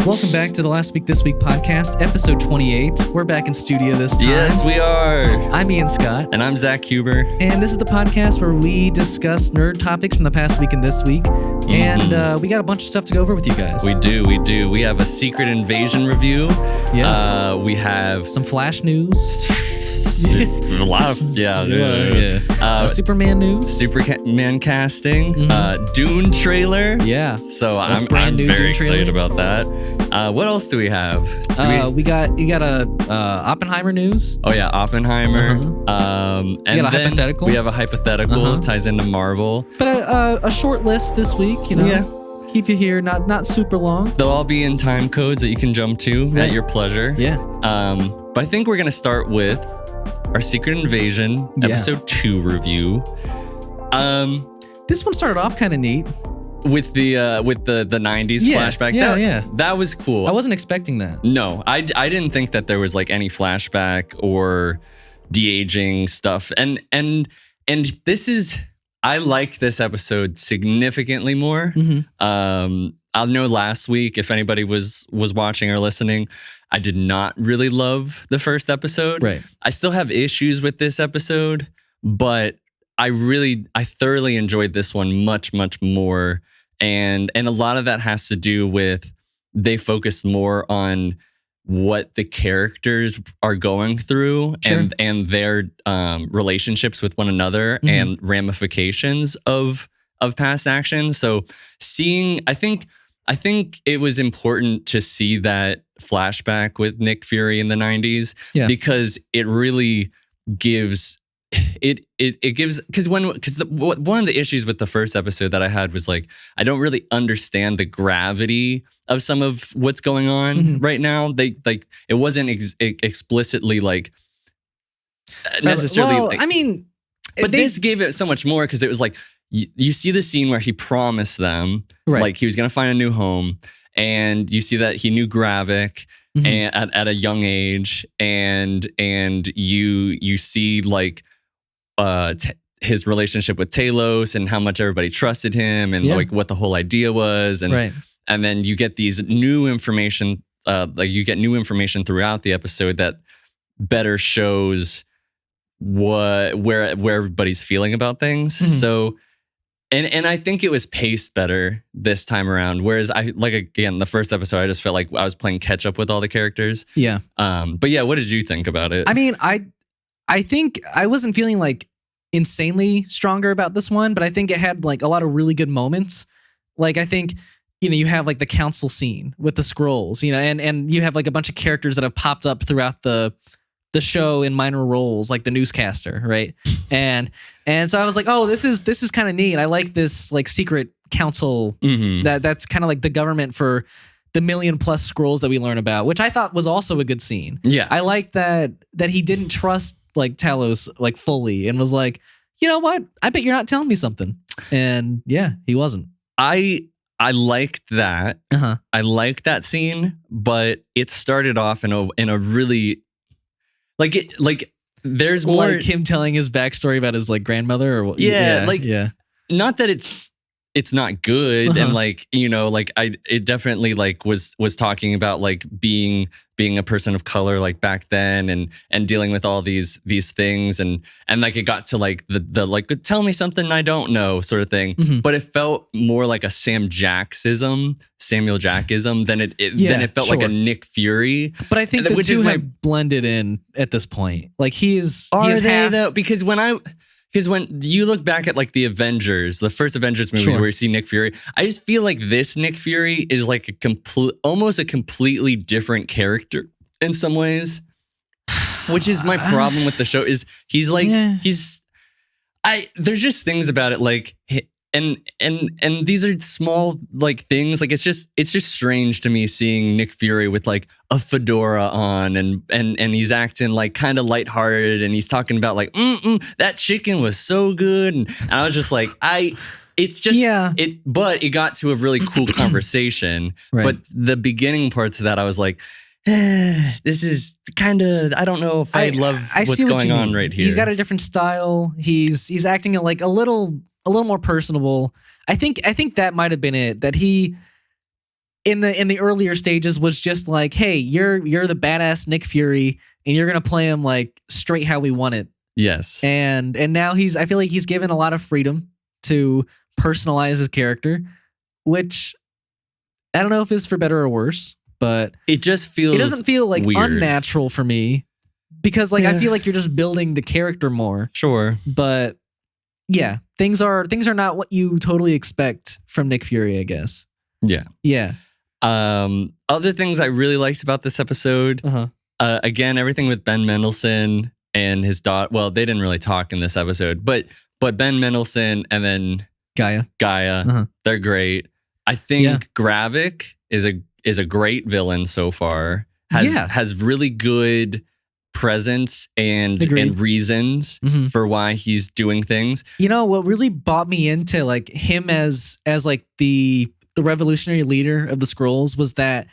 Welcome back to the Last Week This Week podcast, episode 28. We're back in studio this time. Yes, we are. I'm Ian Scott. And I'm Zack Huber. And this is the podcast where we discuss nerd topics from the past week and this week. And we got a bunch of stuff to go over with you guys. We do. We have a Secret Invasion review. Yeah. We have some Flash news. a lot of, Superman news. Superman casting. Dune trailer. Yeah. So I'm very excited about that. What else do we have? You got a Oppenheimer news. Oh yeah, Oppenheimer. And we got a hypothetical. We have a hypothetical. It ties into Marvel. But a short list this week, Yeah. Keep you here, not super long. They'll all be in time codes that you can jump to at your pleasure. Yeah. But I think we're gonna start with our Secret Invasion episode 2 review. This one started off kind of neat with the 90s flashback. Yeah, that was cool. I wasn't expecting that. No, I didn't think that there was like any flashback or de-aging stuff. And this is, I like this episode significantly more. I know last week, if anybody was watching or listening, I did not really love the first episode. Right. I still have issues with this episode, but I thoroughly enjoyed this one much, much more. And a lot of that has to do with they focused more on what the characters are going through and their relationships with one another and ramifications of past actions. So I think it was important to see that flashback with Nick Fury in the 90s because it really gives because one of the issues with the first episode that I had was like I don't really understand the gravity of some of what's going on right now. They like it wasn't explicitly like necessarily. Well, I mean, but this gave it so much more because it was like you see the scene where he promised them like he was gonna find a new home, and you see that he knew Gravik at a young age, and you see like his relationship with Talos and how much everybody trusted him and like what the whole idea was, and then you get these new information, you get new information throughout the episode that better shows where everybody's feeling about things. So and I think it was paced better this time around. Whereas the first episode, I just felt like I was playing catch up with all the characters. Yeah. But yeah, what did you think about it? I mean, I think I wasn't feeling like insanely stronger about this one, but I think it had like a lot of really good moments. Like I think, you have like the council scene with the scrolls, and you have like a bunch of characters that have popped up throughout the show in minor roles, like the newscaster, right? And so I was like, oh, this is kind of neat. I like this like secret council that's kind of like the government for the million plus scrolls that we learn about, which I thought was also a good scene. Yeah, I like that he didn't trust like Talos like fully and was like, you know what? I bet you're not telling me something. And yeah, he wasn't. I liked that. I liked that scene, but it started off in a really like there's more like him telling his backstory about his like grandmother or what? Not that it's not good and like it definitely like was talking about like being a person of color like back then and dealing with all these things and like it got to like the like tell me something I don't know sort of thing, but it felt more like a Samuel Jackism than it felt like a Nick Fury. But I think the two have blended in at this point. Like because when you look back at like the Avengers, the first Avengers movies where you see Nick Fury, I just feel like this Nick Fury is like almost a completely different character in some ways, which is my problem with the show. Is he's like there's just things about it like. And these are small like things like it's just strange to me seeing Nick Fury with like a fedora on and he's acting like kind of lighthearted and he's talking about like that chicken was so good and I was just like but it got to a really cool conversation. But the beginning parts of that I was like this is kind of I don't know if I love what's going on right here. He's got a different style. He's acting like a little more personable. I think that might have been it. That he in the earlier stages was just like, hey, you're the badass Nick Fury, and you're gonna play him like straight how we want it. Yes. And now I feel like he's given a lot of freedom to personalize his character, which I don't know if it's for better or worse, but it just feels, it doesn't feel like weird. Unnatural for me, because like I feel like you're just building the character more. Sure. But yeah, things are not what you totally expect from Nick Fury, I guess. Yeah. Yeah. Other things I really liked about this episode, again, everything with Ben Mendelsohn and his daughter. Well, they didn't really talk in this episode, but Ben Mendelsohn and then Gaia, they're great. I think Gravik is a great villain so far. Has really good presence and reasons for why he's doing things. You know what really bought me into like him as like the revolutionary leader of the Skrulls was that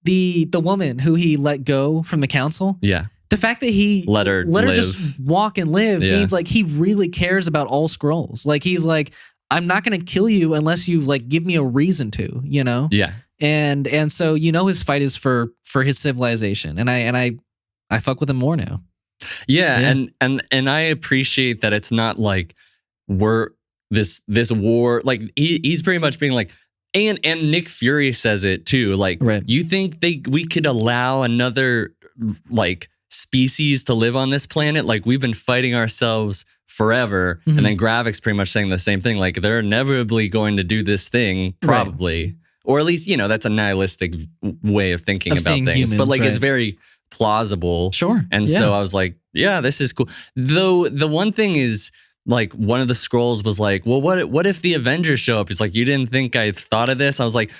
the woman who he let go from the council. Yeah. The fact that he let her just walk and live means like he really cares about all Skrulls. Like he's like, I'm not going to kill you unless you like give me a reason to, you know? Yeah. And so, you know, his fight is for his civilization. And I fuck with him more now. Yeah. And I appreciate that it's not like we're this war. Like he's pretty much being like, and Nick Fury says it too. Like, you think we could allow another like species to live on this planet? Like we've been fighting ourselves forever. And then Gravik's pretty much saying the same thing. Like they're inevitably going to do this thing, probably. Or at least, you know, that's a nihilistic way of thinking about things. Humans, but like it's very plausible. Sure. And so I was like, yeah, this is cool. Though the one thing is, like one of the Skrulls was like, well, what if the Avengers show up? It's like, you didn't think I thought of this? I was like,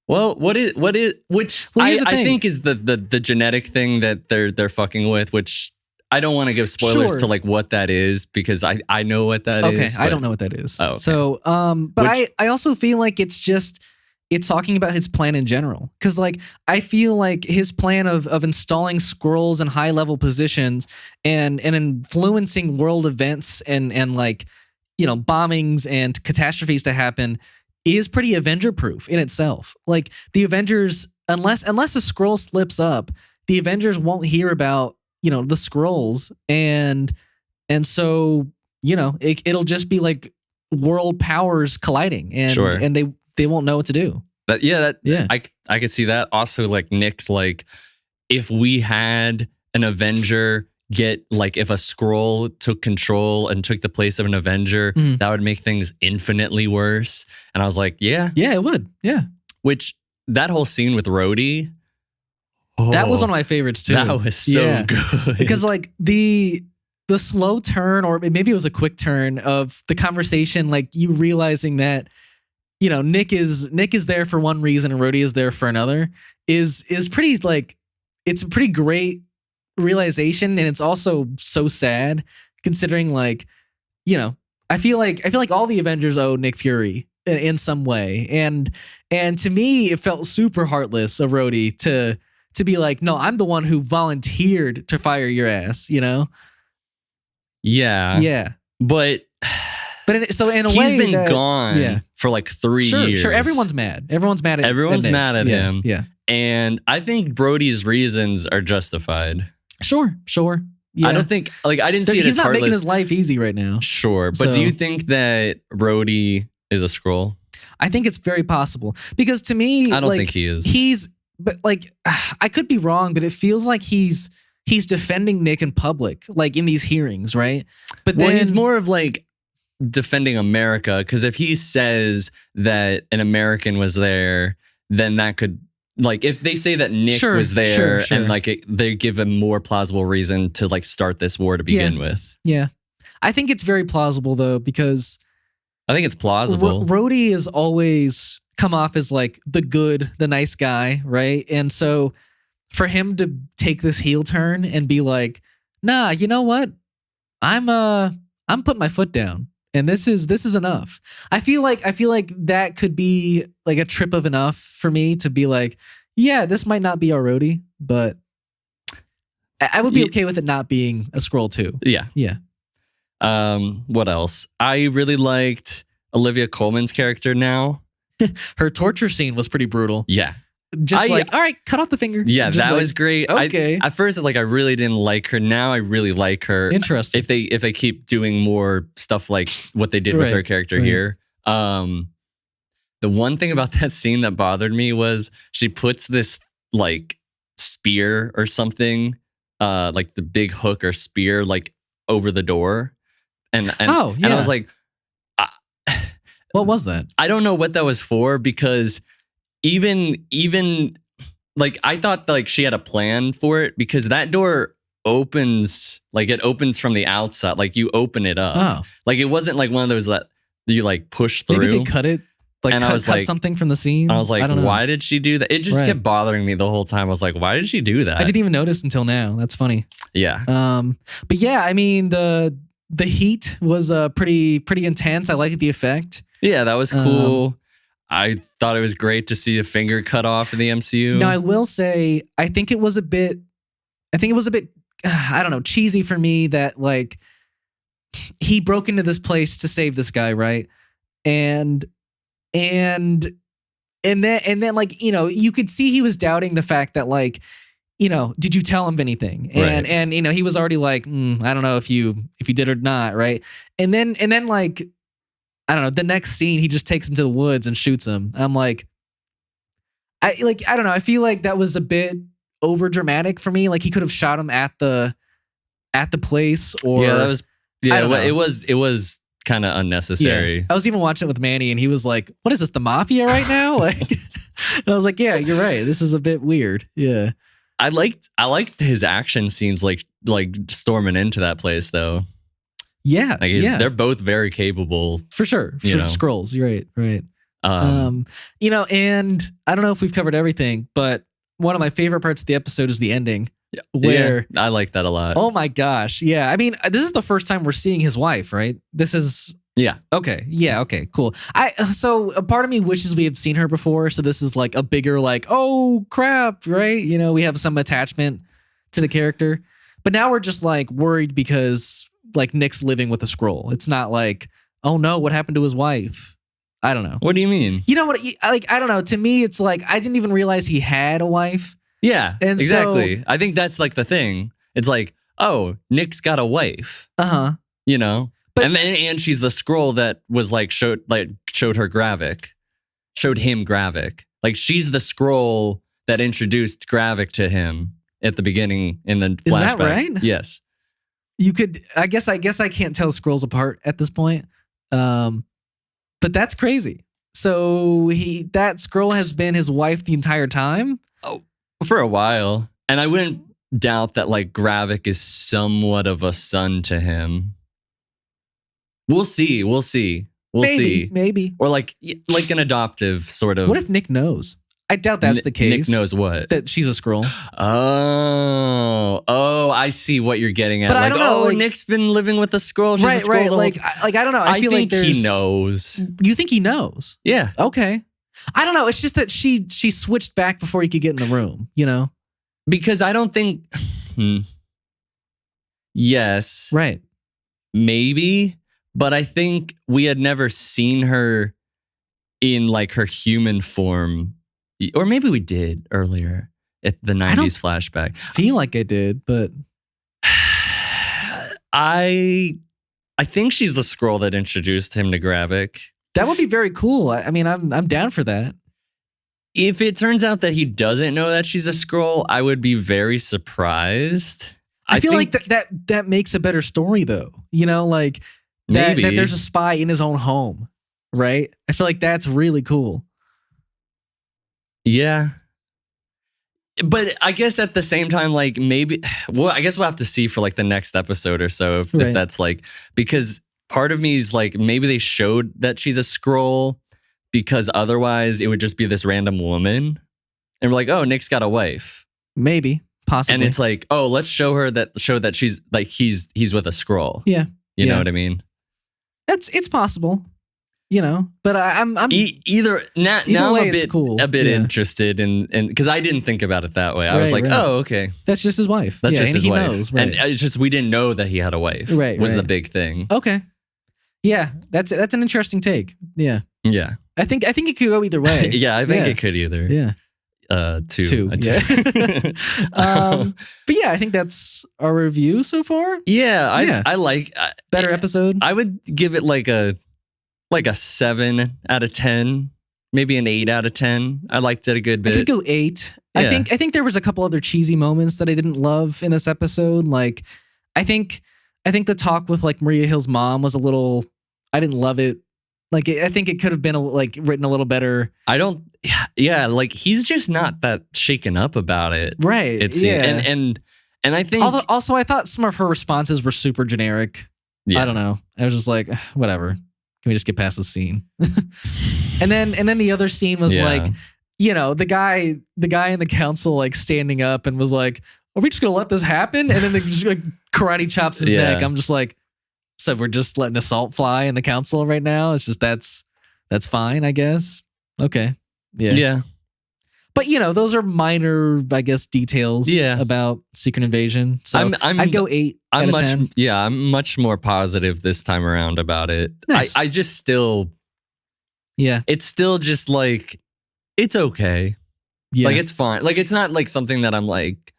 well, which I think is the genetic thing that they're fucking with, which I don't want to give spoilers to like what that is, because I know what that is. Okay, I don't know what that is. Oh, okay. So, but I also feel like it's talking about his plan in general. Because like I feel like his plan of installing Skrulls in high level positions and influencing world events and like, you know, bombings and catastrophes to happen is pretty Avenger proof in itself. Like the Avengers, unless a Skrull slips up, the Avengers won't hear about, you know, the Skrulls, and so, you know, it'll just be like world powers colliding, and they won't know what to do. I could see that. Also, like Nick's like, if we had an Avenger get like, if a Skrull took control and took the place of an Avenger, that would make things infinitely worse. And I was like, yeah, it would, yeah. Which that whole scene with Rhodey, that was one of my favorites too. That was so good, because like the slow turn, or maybe it was a quick turn of the conversation, like you realizing that, you know, Nick is there for one reason and Rhodey is there for another, is pretty, like, it's a pretty great realization, and it's also so sad considering, like, you know, I feel like all the Avengers owe Nick Fury in some way, and to me it felt super heartless of Rhodey to be like, no, I'm the one who volunteered to fire your ass, you know? Yeah, but so in a he's way, been gone for like 3 years. Sure, everyone's mad. Everyone's mad at him. Yeah. And I think Brody's reasons are justified. Sure. Yeah. I don't think, like, I didn't see it as heartless. He's not making his life easy right now. Sure. But do you think that Brody is a Skrull? I think it's very possible, because to me, I don't think he is. But like, I could be wrong, but it feels like he's defending Nick in public, like in these hearings, right? But then he's more of like defending America, because if he says that an American was there, then that could, like, if they say that Nick was there and like they give a more plausible reason to like start this war to begin with. Yeah. I think it's very plausible though, because I think it's plausible. Rhodey has always come off as like the nice guy, right? And so for him to take this heel turn and be like, nah, you know what? I'm putting my foot down, and this is enough. I feel like that could be like a trip of enough for me to be like, yeah, this might not be our Rhodey, but I would be okay with it not being a Skrull too. Yeah. What else? I really liked Olivia Colman's character now. Her torture scene was pretty brutal. Yeah. Just all right, cut off the finger. Yeah, just that was great. Okay. At first, I really didn't like her. Now I really like her. Interesting. If they keep doing more stuff like what they did with her character here. The one thing about that scene that bothered me was she puts this like spear or something, like the big hook or spear, like over the door, and and I was like, what was that? I don't know what that was for, because even like I thought like she had a plan for it, because that door opens, like it opens from the outside, like you open it up. Oh. Like it wasn't like one of those that you like push through. Maybe they cut it, like and cut something from the scene. I was like, I don't know. why did she do that? It just kept bothering me the whole time. I was like, why did she do that? I didn't even notice until now. That's funny. Yeah. But yeah, I mean the heat was pretty intense. I liked the effect. Yeah, that was cool. I thought it was great to see a finger cut off in the MCU. Now I will say, I think it was a bit, I don't know, cheesy for me that like he broke into this place to save this guy, right? And then like, you know, you could see he was doubting the fact that like, you know, did you tell him anything? And you know, he was already like, I don't know if you did or not, right? And then like, I don't know, the next scene, he just takes him to the woods and shoots him. I'm like, I don't know. I feel like that was a bit over dramatic for me. Like he could have shot him at the place, or yeah, that was I don't know. It was kind of unnecessary. Yeah. I was even watching it with Manny, and he was like, "What is this, the mafia right now?" Like, and I was like, "Yeah, you're right. This is a bit weird." Yeah, I liked his action scenes, like storming into that place though. Yeah, like they're both very capable for sure. You know, Skrulls. You're right. You know, and I don't know if we've covered everything, but one of my favorite parts of the episode is the ending. Where I like that a lot. Oh my gosh. Yeah. I mean, this is the first time we're seeing his wife, right? This is okay. Yeah, okay, cool. So a part of me wishes we have seen her before, so this is like a bigger like, oh crap, right? You know, we have some attachment to the character. But now we're just like worried because like Nick's living with a Skrull. It's not like, oh no, what happened to his wife? I don't know. What do you mean? You know what? Like, I don't know. To me, it's like I didn't even realize he had a wife. Yeah, and exactly. So, I think that's like the thing. It's like, oh, Nick's got a wife. You know, but and she's the Skrull that was like showed him Gravik. Like she's the Skrull that introduced Gravik to him at the beginning in the flashback. Is that right? Yes. You could. I guess I can't tell Skrulls apart at this point. But that's crazy. So that Skrull has been his wife the entire time? Oh, for a while. And I wouldn't doubt that like Gravik is somewhat of a son to him. We'll see. Maybe. Or like an adoptive sort of. What if Nick knows? I doubt that's the case. Nick knows what? That she's a Skrull. Oh, I see what you're getting at. But like, I don't know, like, Nick's been living with a Skrull. She's a Skrull right. Like I don't know. I feel think like he knows. You think he knows? Yeah. Okay. I don't know. It's just that she switched back before he could get in the room, you know? Because I don't think... Yes. Right. Maybe. But I think we had never seen her in like her human form. Or maybe we did earlier at the 90s flashback. Feel like I did, but... I think she's the Skrull that introduced him to Gravik. That would be very cool. I mean, I'm down for that. If it turns out that he doesn't know that she's a Skrull, I would be very surprised. I feel like that makes a better story, though. You know, like that there's a spy in his own home, right? I feel like that's really cool. Yeah. But I guess at the same time, like maybe, well, I guess we'll have to see for like the next episode or so if that's like, because part of me is like, maybe they showed that she's a Skrull because otherwise it would just be this random woman. And we're like, oh, Nick's got a wife. Maybe, possibly. And it's like, oh, let's show that she's like, he's with a Skrull. Yeah. You know what I mean? It's possible. You know, but I'm either now way, I'm a bit interested in because I didn't think about it that way. I was like, oh, okay, that's just his wife. That's just his wife. Knows, right. And it's just we didn't know that he had a wife. Right, was the big thing. Okay, yeah, that's an interesting take. Yeah, I think it could go either way. Yeah, I think it could either. Yeah. Two. Yeah. But yeah, I think that's our review so far. Yeah, I like better episode. I would give it like a 7 out of 10, maybe an 8 out of 10. I liked it a good bit. I could go 8. Yeah. I think there was a couple other cheesy moments that I didn't love in this episode. Like, I think the talk with like Maria Hill's mom was a little. I didn't love it. Like, I think it could have been written a little better. I don't. Yeah, like he's just not that shaken up about it, right? It seems, and I think also I thought some of her responses were super generic. Yeah. I don't know. I was just like, whatever. Can we just get past the scene? and then the other scene was like, you know, the guy in the council like standing up and was like, "Are we just gonna let this happen?" And then they just like karate chops his neck. I'm just like, so we're just letting assault fly in the council right now? It's just that's fine, I guess. Okay. Yeah. But you know, those are minor, I guess, details about Secret Invasion. So I'd go 8 out of 10. Yeah, I'm much more positive this time around about it. Nice. I just still it's still just like it's okay. Yeah. Like it's fine. Like it's not like something that I'm like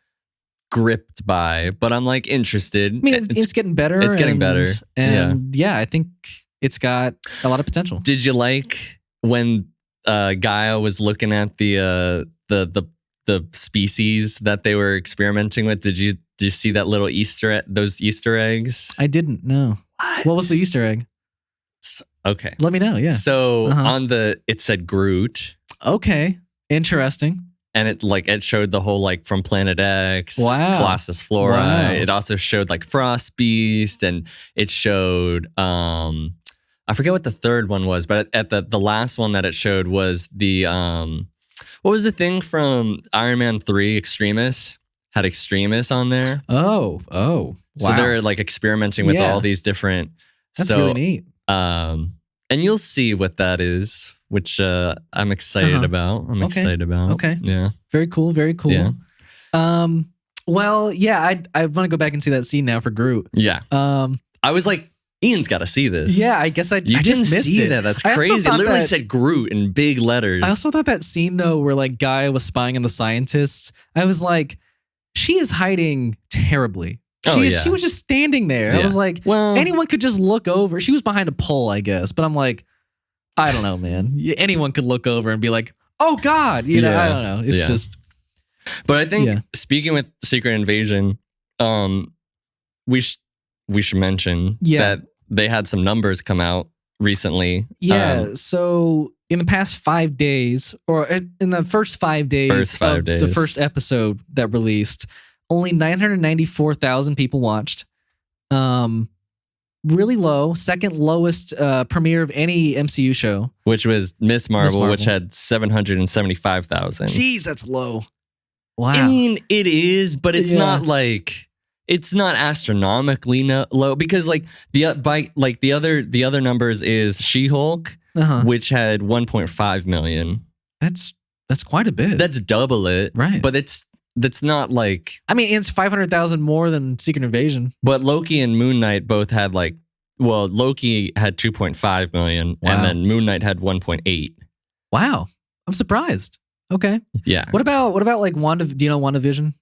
gripped by, but I'm like interested. I mean, it's getting better. It's getting better. And yeah, I think it's got a lot of potential. Did you like when Gaia was looking at the species that they were experimenting with? Did you see that little those Easter eggs? I didn't know. What was the Easter egg? Okay. Let me know. Yeah. So it said Groot. Okay. Interesting. And it showed the whole like from Planet X, wow. Colossus Flora. Wow. It also showed like Frost Beast, and it showed I forget what the third one was, but at the last one that it showed was the what was the thing from Iron Man 3 Extremis? Had Extremis on there. Oh. Wow. So they're like experimenting with all these different. That's really neat. And you'll see what that is, which I'm excited about. I'm excited about. Okay. Yeah. Very cool. Very cool. Yeah. Well, yeah, I want to go back and see that scene now for Groot. Yeah. I was like, Ian's got to see this. Yeah, I guess I just missed see it. that. That's crazy. It literally said Groot in big letters. I also thought that scene though, where like Gaia was spying on the scientists, I was like, she is hiding terribly. She was just standing there. I was like, well, anyone could just look over. She was behind a pole, I guess. But I'm like, I don't know, man. Anyone could look over and be like, oh God. You know, I don't know. It's just. But I think speaking with Secret Invasion, we should mention that they had some numbers come out recently. Yeah. So in the past 5 days, or in the first 5 days of the first episode that released, only 994,000 people watched. Really low. Second lowest premiere of any MCU show. Which was Miss Marvel, which had 775,000. Jeez, that's low. Wow. I mean, it is, but it's not like... It's not astronomically low, because like the other numbers is She-Hulk, which had 1.5 million. That's quite a bit. That's double it, right? But that's not like, I mean, it's 500,000 more than Secret Invasion. But Loki and Moon Knight both had Loki had 2.5 million, and then Moon Knight had 1.8. Wow, I'm surprised. Okay, yeah. What about like do you know WandaVision?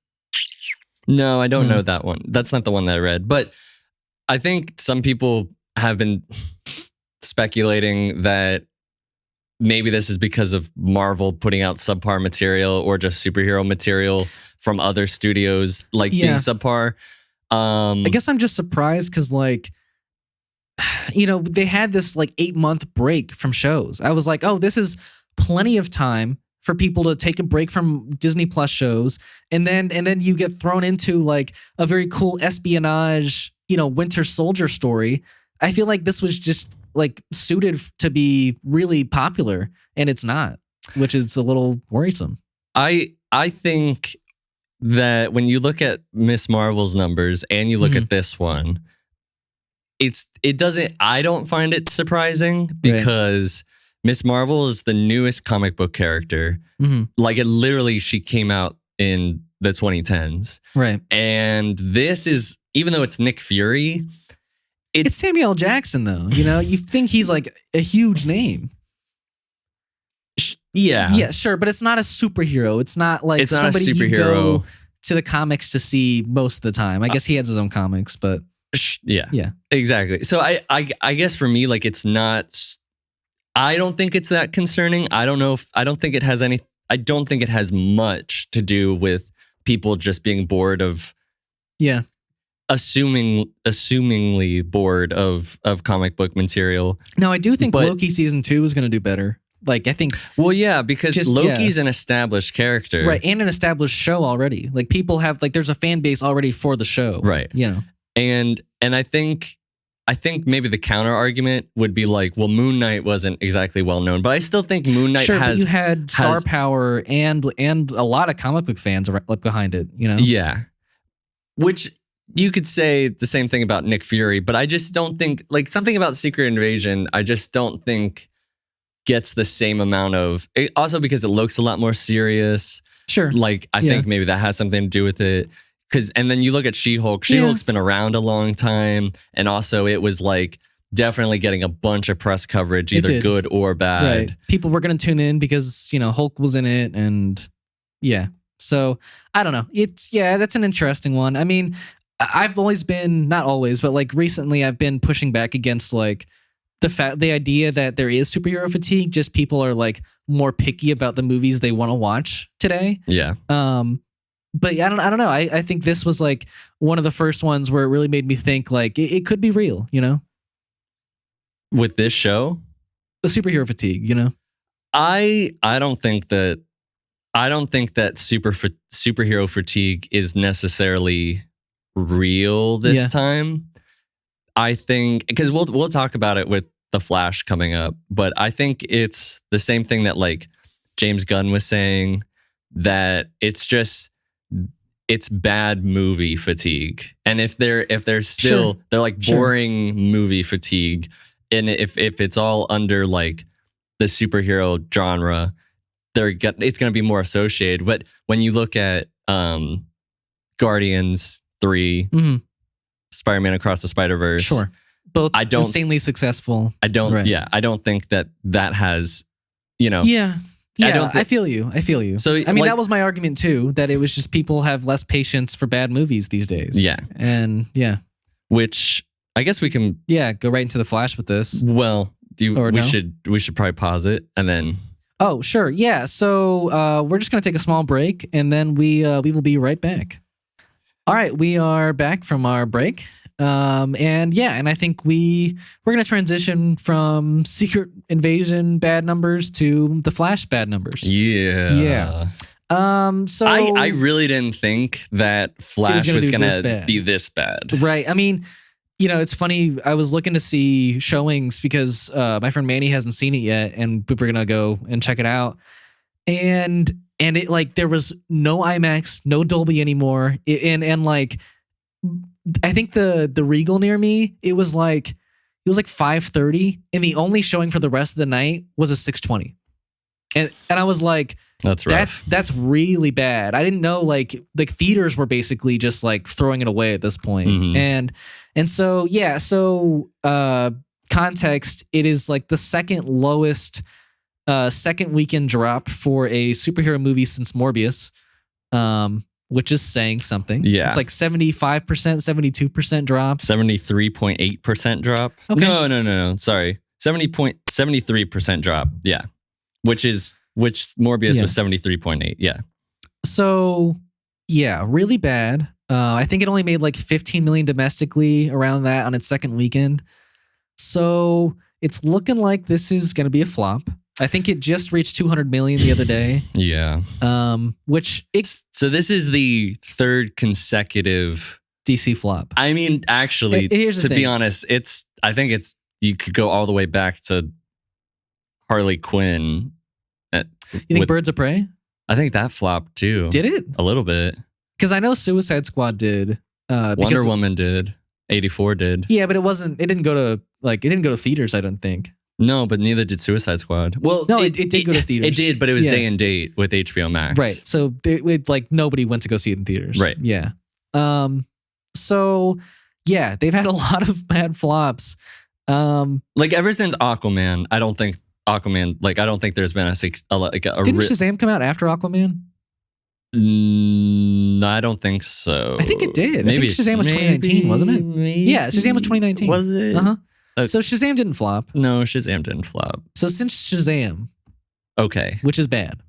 No, I don't know that one. That's not the one that I read. But I think some people have been speculating that maybe this is because of Marvel putting out subpar material or just superhero material from other studios being subpar. I guess I'm just surprised because like, you know, they had this like 8-month break from shows. I was like, oh, this is plenty of time for people to take a break from Disney Plus shows, and then you get thrown into like a very cool espionage, you know, Winter Soldier story. I feel like this was just like suited to be really popular, and it's not, which is a little worrisome. I think that when you look at Miss Marvel's numbers and you look at this one, I don't find it surprising because Miss Marvel is the newest comic book character. Like she came out in the 2010s. Right. And this is, even though it's Nick Fury, it's Samuel L. Jackson though. You know, you think he's like a huge name. Yeah. Yeah, sure, but it's not a superhero. It's not like It's not a somebody you superhero. go to the comics to see most of the time. I guess he has his own comics, but Yeah, exactly. So I guess for me, like, it's not. I don't think it's that concerning. I don't know if I don't think it has any. I don't think it has much to do with people just being bored of. Yeah. Assumingly bored of comic book material. No, I do think But- Loki season 2 is going to do better. Like, I think Well, yeah, because Just- Loki's an established character, right, and an established show already. Like, people have like there's a fan base already for the show, Right. You know, And I think maybe the counter argument would be like, well, Moon Knight wasn't exactly well known, but I still think Moon Knight sure, but has you had star has- power and a lot of comic book fans behind it. You know, Yeah. Which you could say the same thing about Nick Fury, but I just don't think, like, something about Secret Invasion, I just don't think gets the same amount of, also because it looks a lot more serious. sure, Like, I Yeah. think maybe that has something to do with it. And then you look at She-Hulk. She-Hulk's been around a long time. And also it was like definitely getting a bunch of press coverage, It either did. good or bad. right. People were going to tune in because Hulk was in it, and yeah. So I don't know. That's an interesting one. I mean, I've always been, not always, but like recently, I've been pushing back against like the idea that there is superhero fatigue. Just people are like more picky about the movies they want to watch today. Yeah. But yeah, I don't know. I think this was like one of the first ones where it really made me think like it could be real. With this show, The superhero fatigue. I don't think that superhero fatigue is necessarily real this Yeah. time. I think because we'll talk about it with The Flash coming up, but I think it's the same thing that like James Gunn was saying, that it's bad movie fatigue. And if they're still Sure. they're like Sure. boring movie fatigue, and if it's all under like the superhero genre, it's going to be more associated. But when you look at Guardians 3, Mhm. Spider-Man Across the Spider-Verse, Sure. Both I don't- insanely successful. I don't Right. I don't think that has, Yeah. I don't I feel you. So, I mean, like- that was my argument too, that it was just people have less patience for bad movies these days. Yeah. And which I guess we can, go right into The Flash with this. well, Or we no? should probably pause it and then Oh, sure. Yeah. So we're just going to take a small break, and then we will be right back. All right. We are back from our break. And I think we're going to transition from Secret Invasion bad numbers to The Flash bad numbers. Yeah. So I really didn't think that Flash gonna was do going this to bad. be this bad. Right. I mean, it's funny. I was looking to see showings because my friend Manny hasn't seen it yet, and we were gonna go and check it out. And it like there was no IMAX, no Dolby anymore. And like I think the Regal near me, it was like 5:30, and the only showing for the rest of the night was a 6:20. And I was like, That's rough. that's really bad. I didn't know like theaters were basically just like throwing it away at this point. Mhm. And so context, it is like the second lowest second weekend drop for a superhero movie since Morbius, which is saying something. Yeah. It's like 75%, 72% drop. 73.8% drop. Okay. No. Sorry. 73% drop. Yeah. Which Morbius was 73.8. Yeah. So yeah, really bad. I think it only made like 15 million domestically around that on its second weekend. So it's looking like this is going to be a flop. I think it just reached 200 million the other day. Yeah. So this is the third consecutive DC flop. I mean, actually, Here's the to be thing. honest, you could go all the way back to Harley Quinn. You think with- Birds of Prey? I think that flopped too. Did it? A little bit. Because I know Suicide Squad did. Wonder Woman did. 84 did. Yeah, but it didn't go to theaters, I don't think. No, but neither did Suicide Squad. Well, No, it did go to theaters. It did, but it was Yeah. day and date with HBO Max. Right. So nobody went to go see it in theaters. Right. Yeah. So yeah, they've had a lot of bad flops. Like ever since Aquaman, I don't think Aquaman. Like I don't think there's been a Didn't Shazam come out after Aquaman? I don't think so. I think it did. Maybe I think Shazam was 2019, wasn't it? Yeah, Shazam was 2019. Was it? Uh-huh. So Shazam didn't flop. No, Shazam didn't flop. So since Shazam, okay, which is bad,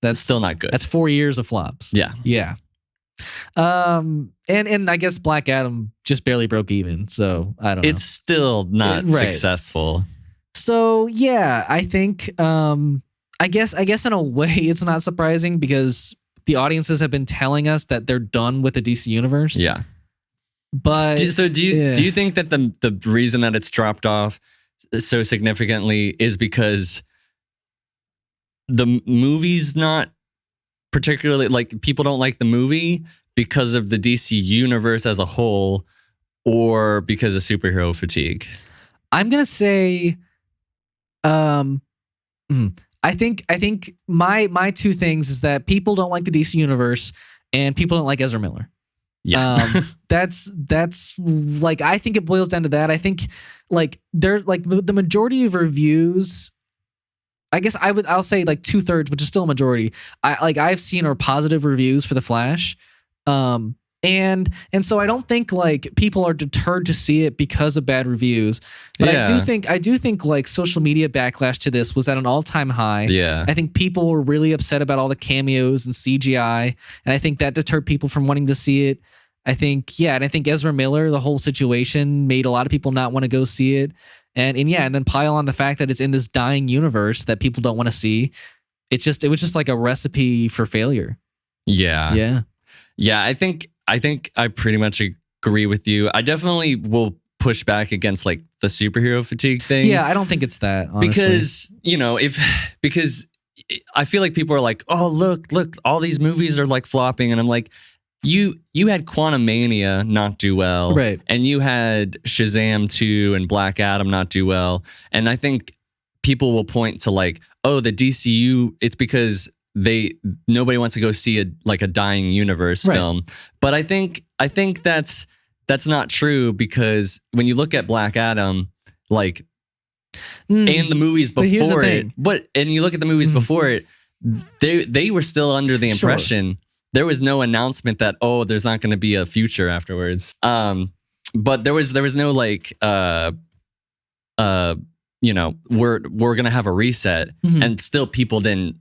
that's still not good. That's 4 years of flops. Yeah. And I guess Black Adam just barely broke even. So I don't know. It's still not successful. So yeah, I think I guess in a way it's not surprising because the audiences have been telling us that they're done with the DC universe. Yeah. But do you think that the reason that it's dropped off so significantly is because the movie's not particularly, like, people don't like the movie because of the DC universe as a whole, or because of superhero fatigue? I'm gonna say, I think my two things is that people don't like the DC universe and people don't like Ezra Miller. Yeah. That's like, I think it boils down to that. I think like they're like the majority of reviews, I guess I'll say like 2/3, which is still a majority. I've seen are positive reviews for The Flash. And so I don't think like people are deterred to see it because of bad reviews. But Yeah. I do think like social media backlash to this was at an all-time high. Yeah. I think people were really upset about all the cameos and CGI, and I think that deterred people from wanting to see it. I think Ezra Miller, the whole situation made a lot of people not want to go see it. And then pile on the fact that it's in this dying universe that people don't want to see. It was just like a recipe for failure. Yeah. Yeah. Yeah, I think I pretty much agree with you. I definitely will push back against like the superhero fatigue thing. Yeah, I don't think it's that, honestly. Because I feel like people are like, "Oh, look, all these movies are like flopping." And I'm like, you had Quantumania not do well. Right. And you had Shazam 2 and Black Adam not do well. And I think people will point to like, "Oh, the DCU, it's because nobody wants to go see a dying universe film." But I think that's not true, because when you look at Black Adam, like, and the movies before it, and you look at the movies before it, they were still under the impression there was no announcement that, oh, there's not going to be a future afterwards. But there was no like we're going to have a reset, and still people didn't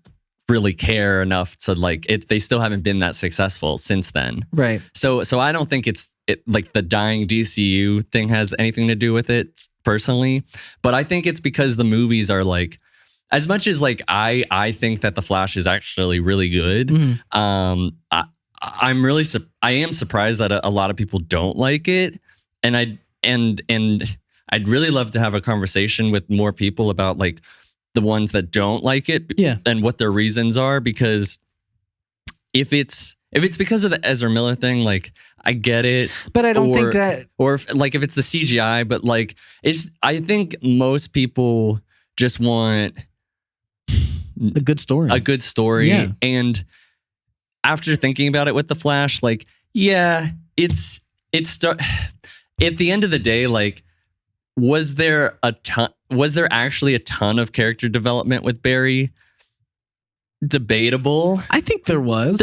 really care enough to like it. They still haven't been that successful since then. Right. So I don't think it like the dying DCU thing has anything to do with it personally, but I think it's because the movies are like, as much as like I think that The Flash is actually really good. I am surprised that a lot of people don't like it, and I'd really love to have a conversation with more people about like the ones that don't like it, and what their reasons are. Because if it's because of the Ezra Miller thing, like, I get it, but I don't think that, or if it's the CGI, but like I think most people just want a good story. Yeah. And after thinking about it with The Flash, like, yeah, at the end of the day, like, was there actually a ton of character development with Barry? Debatable. I think there was,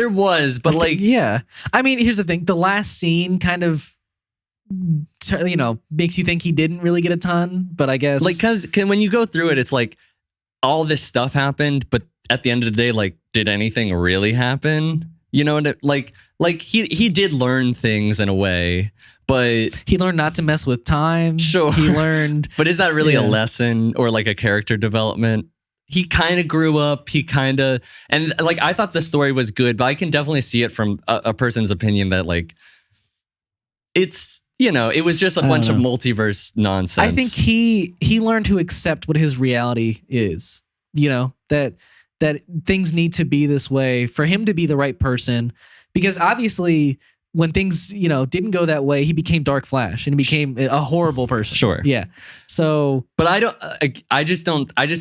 but like, yeah. I mean, here's the thing: the last scene kind of, makes you think he didn't really get a ton. But I guess, like, because when you go through it, it's like all this stuff happened, but at the end of the day, like, did anything really happen? You know, like he did learn things in a way, but he learned not to mess with time. Sure, he learned. But is that really a lesson or like a character development? He kind of grew up. And like, I thought the story was good, but I can definitely see it from a person's opinion that like, it's, it was just a bunch of multiverse nonsense. I think he learned to accept what his reality is. That things need to be this way for him to be the right person, because obviously when things, didn't go that way, he became Dark Flash and he became a horrible person. Sure. Yeah. So, but I just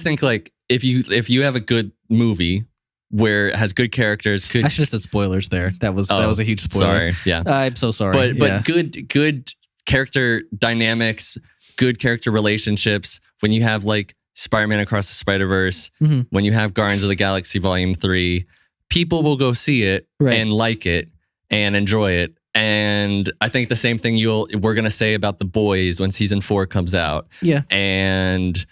think like, if you have a good movie where it has good characters, I should have said spoilers there. That was a huge spoiler. Sorry. Yeah. I'm so sorry. But good character dynamics, good character relationships, when you have like Spider-Man Across the Spider-Verse, Mhm. when you have Guardians of the Galaxy Volume 3, people will go see it Right. and like it and enjoy it. And I think the same thing we're going to say about The Boys when season 4 comes out. Yeah. And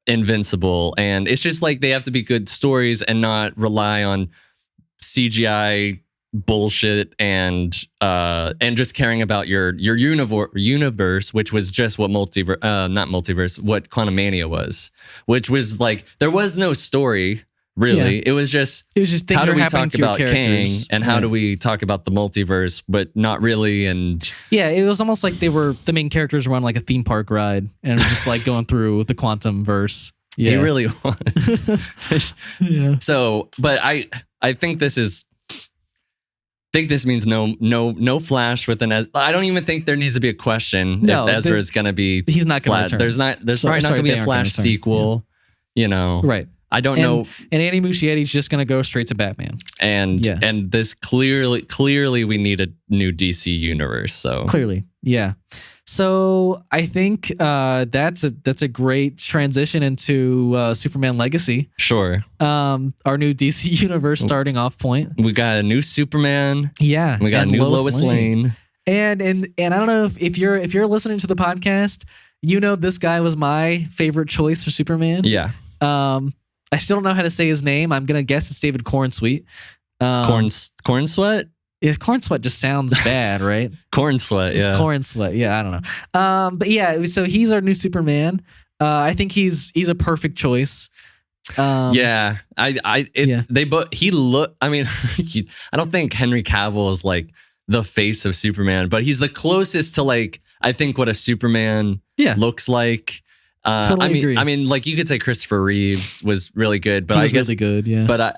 Invincible. And it's just like they have to be good stories and not rely on CGI bullshit and just caring about your universe, which was just what not multiverse, what Quantum Mania was, which was like there was no story really. Yeah. It was just things how do are we happening talk to your about Kang characters. and how do we talk about the multiverse, but not really. And Yeah, it was almost like the main characters were on like a theme park ride and were just like going through the quantum verse. Yeah, it really was. Yeah. So, but I think this means no Flash with an Ezra. I don't even think there needs to be a question if Ezra is going to be. He's not going to return. There's probably not going to be a Flash sequel. Yeah. You know, right? I don't know. And Andy Muschietti's just going to go straight to Batman. And this clearly we need a new DC universe. So clearly, yeah. So I think that's a great transition into Superman Legacy. Sure. Our new DC universe starting off point. We got a new Superman. Yeah. We got a new Lois Lane. And I don't know if you're listening to the podcast, you know this guy was my favorite choice for Superman. Yeah. I still don't know how to say his name. I'm gonna guess it's David Cornsweet. Corn Sweat. Yeah, Corn Sweat just sounds bad, right? Corn Sweat, yeah. It's Corn Sweat, yeah. I don't know. But yeah, so he's our new Superman. I think he's a perfect choice. Yeah, they both. He look. I mean, I don't think Henry Cavill is like the face of Superman, but he's the closest to like I think what a Superman looks like. Totally agree. I mean, like you could say Christopher Reeves was really good, but I guess really good, yeah. But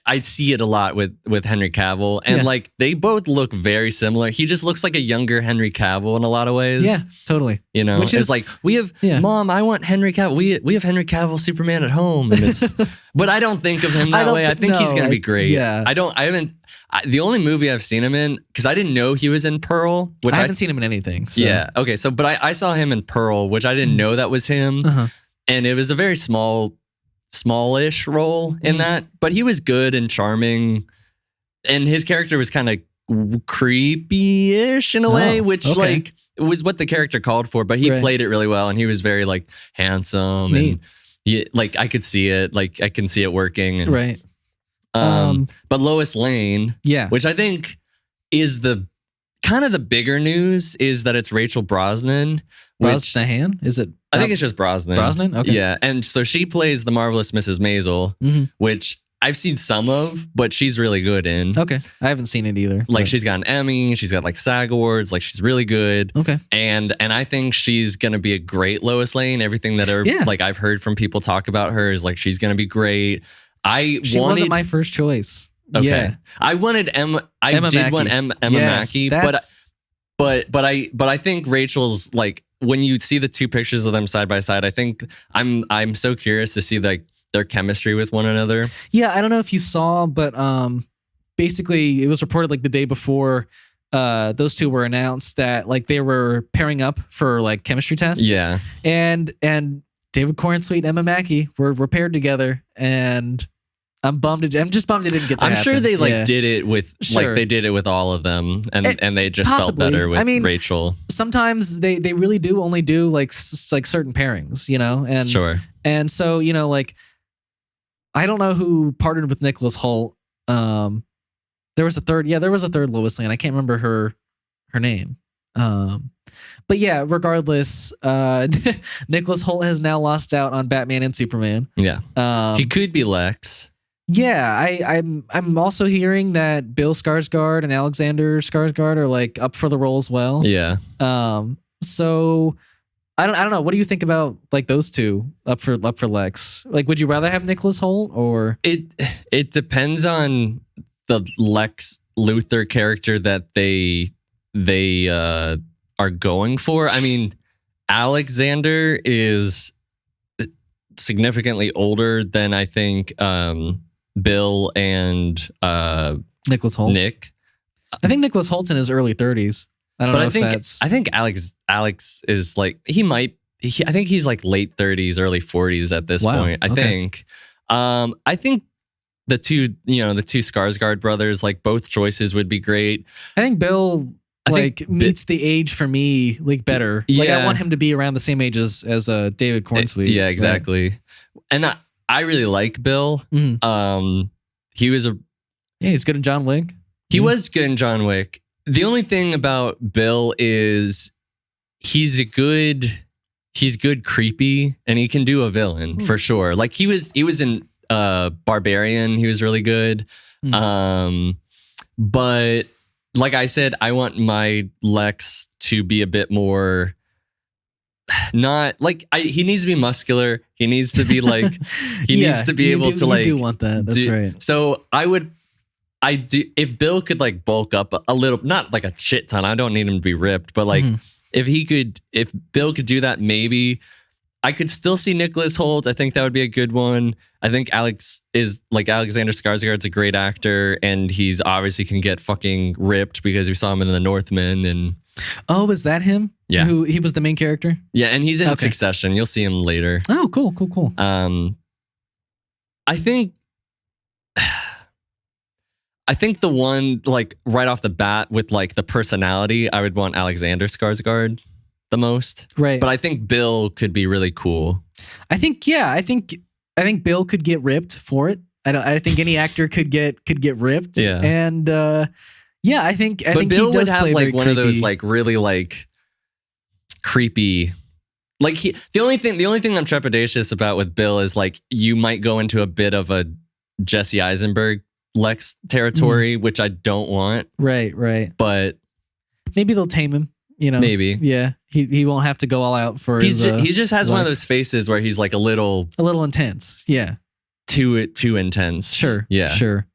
I see it a lot with Henry Cavill, and like they both look very similar. He just looks like a younger Henry Cavill in a lot of ways. Yeah, totally. You know, which is like we have Mom. I want Henry Cavill. We have Henry Cavill Superman at home, and it's. But I don't think of him that way. I think he's gonna be great. Yeah. I haven't. The only movie I've seen him in, because I didn't know he was in Pearl, which I haven't seen him in anything. So. Yeah. Okay. So, but I saw him in Pearl, which I didn't know that was him, and it was a very smallish role in that, but he was good and charming, and his character was kind of creepy-ish in a way, which like it was what the character called for, but he played it really well, and he was very like handsome. Neat. And like I could see it, like I can see it working. And, right. But Lois Lane, which I think is the kind of the bigger news, is that it's Rachel Brosnahan. Brosnahan? Is it? I think it's just Brosnahan. Brosnahan? Okay. Yeah. And so she plays the marvelous Mrs. Maisel, which I've seen some of, but she's really good in. Okay. I haven't seen it either. Like she's got an Emmy, she's got like SAG Awards, like she's really good. Okay. And I think she's gonna be a great Lois Lane. Everything that like I've heard from people talk about her is like she's gonna be great. She wasn't my first choice. Okay. Yeah. I wanted Emma Mackey, but I think Rachel's like when you see the two pictures of them side by side, I think I'm so curious to see like their chemistry with one another. Yeah, I don't know if you saw, but basically it was reported like the day before those two were announced that like they were pairing up for like chemistry tests. Yeah. And David Cornsweet and Emma Mackey were paired together, and I'm just bummed it didn't get to happen. I'm sure they did it with like they did it with all of them, and they just felt better with Rachel. Sometimes they really do only do like certain pairings, you know, and and so you know like I don't know who partnered with Nicholas Hoult. There was a third Lois Lane. I can't remember her name. But yeah, regardless, Nicholas Hoult has now lost out on Batman and Superman. Yeah, he could be Lex. Yeah, I'm also hearing that Bill Skarsgård and Alexander Skarsgård are like up for the role as well. Yeah. So I don't know. What do you think about like those two up for Lex? Like, would you rather have Nicholas Hoult or it depends on the Lex Luthor character that they are going for. I mean, Alexander is significantly older than I think Bill and Nicholas Hoult. Nick. I think Nicholas Hoult's in his early 30s. I don't know if that's. I think Alex is like he might I think he's like late 30s, early 40s at this Wow, point. I okay. think. I think the two Skarsgård brothers, like both choices would be great. I think Bill I like think meets the age for me like better. Like I Yeah. want him to be around the same age as David Cornsweet. Yeah, exactly. And I really like Bill. Mhm. He was Yeah, he's good in John Wick. he was good in John Wick. The only thing about Bill is he's good creepy, and he can do a villain for sure. Like he was in Barbarian. He was really good. But like I said, I want my Lex to be a bit more not like he needs to be muscular. He needs to be like needs to be able to like you do want that. That's right. So I do if Bill could like bulk up a little, not like a shit ton. I don't need him to be ripped, but like if Bill could do that, maybe I could still see Nicholas Hoult. I think that would be a good one. I think Alexander Skarsgård's a great actor, and he's obviously can get fucking ripped because we saw him in The Northman. And oh, is that him? Yeah. Who he was the main character? Yeah, and he's in Succession. You'll see him later. Oh, cool. I think the one like right off the bat with like the personality, I would want Alexander Skarsgård the most. Right. But I think Bill could be really cool. I think Bill could get ripped for it. I think any actor could get ripped. Yeah. And I think Bill he does would have play like very one of those creepy. like really like creepy. Like the only thing I'm trepidatious about with Bill is like you might go into a bit of a Jesse Eisenberg Lex territory, which I don't want. Right. But maybe they'll tame him. You know, maybe. Yeah, he won't have to go all out for. He just has one of Lex. those faces where he's like a little intense. Yeah, too intense. Sure. Yeah. Sure.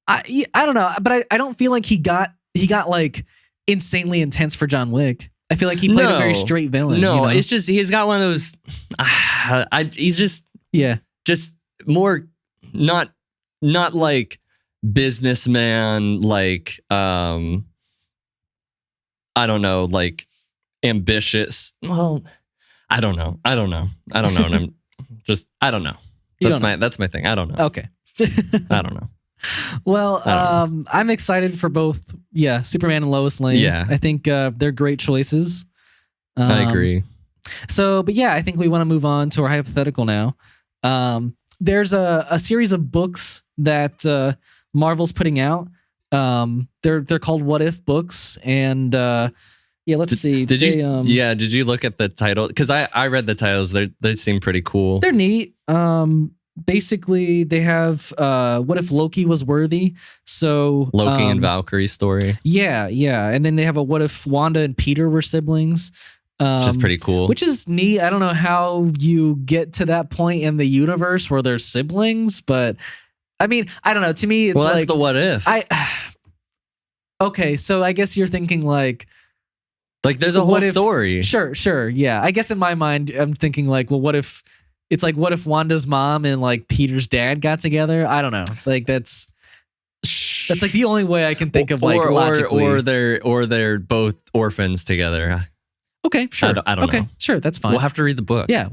I don't know, but I don't feel like he got like insanely intense for John Wick. I feel like he played a very straight villain. No, you know? it's just he's got one of those. He's just more not like businessman, like I don't know, like ambitious. Well, I don't know. And I'm just I don't know. That's my thing. I don't know. Okay. I don't know. Well, I'm excited for both. Yeah, Superman and Lois Lane. Yeah. I think they're great choices. I agree. So, but yeah, I think we want to move on to our hypothetical now. There's a series of books that Marvel's putting out. They're called What If books, and let's see. Did you look at the title? Because I read the titles. They seem pretty cool. They're neat. Basically, they have What If Loki was worthy? So Loki and Valkyrie story. Yeah, and then they have a What If Wanda and Peter were siblings? Which is pretty cool. Which is neat. I don't know how you get to that point in the universe where they're siblings, but I mean, I don't know. To me, it's that's like the what if. Okay, so I guess you're thinking like there's a whole story. Sure. Yeah. I guess in my mind, I'm thinking like, well, what if Wanda's mom and like Peter's dad got together? I don't know. Like that's like the only way I can think of like logically. Or they're both orphans together. Okay, sure. I don't know. Sure, that's fine. We'll have to read the book. Yeah,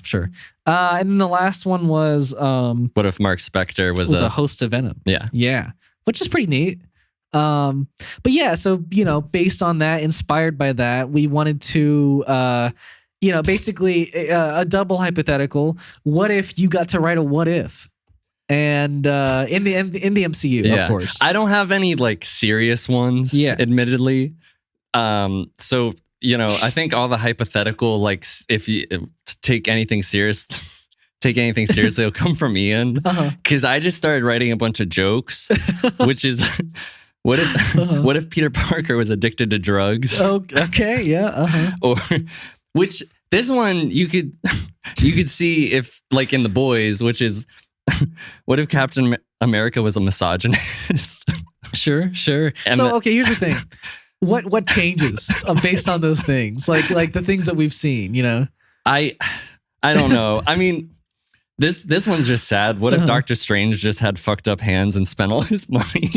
sure. And then the last one was what if Mark Spector was a host of Venom? Yeah, which is pretty neat. But yeah, so based on that, inspired by that, we wanted to basically a double hypothetical. What if you got to write a what if? And in the MCU, of course. I don't have any like serious ones. Admittedly. So. I think all the hypothetical, like if you take anything seriously, it'll come from Ian. Because I just started writing a bunch of jokes, which is, what if Peter Parker was addicted to drugs? Oh, okay, yeah. Or, which this one you could see if like in The Boys, which is, what if Captain America was a misogynist? Sure. And so okay, here's the thing. What changes based on those things? Like the things that we've seen, I don't know. I mean, this one's just sad. What if Doctor Strange just had fucked up hands and spent all his money?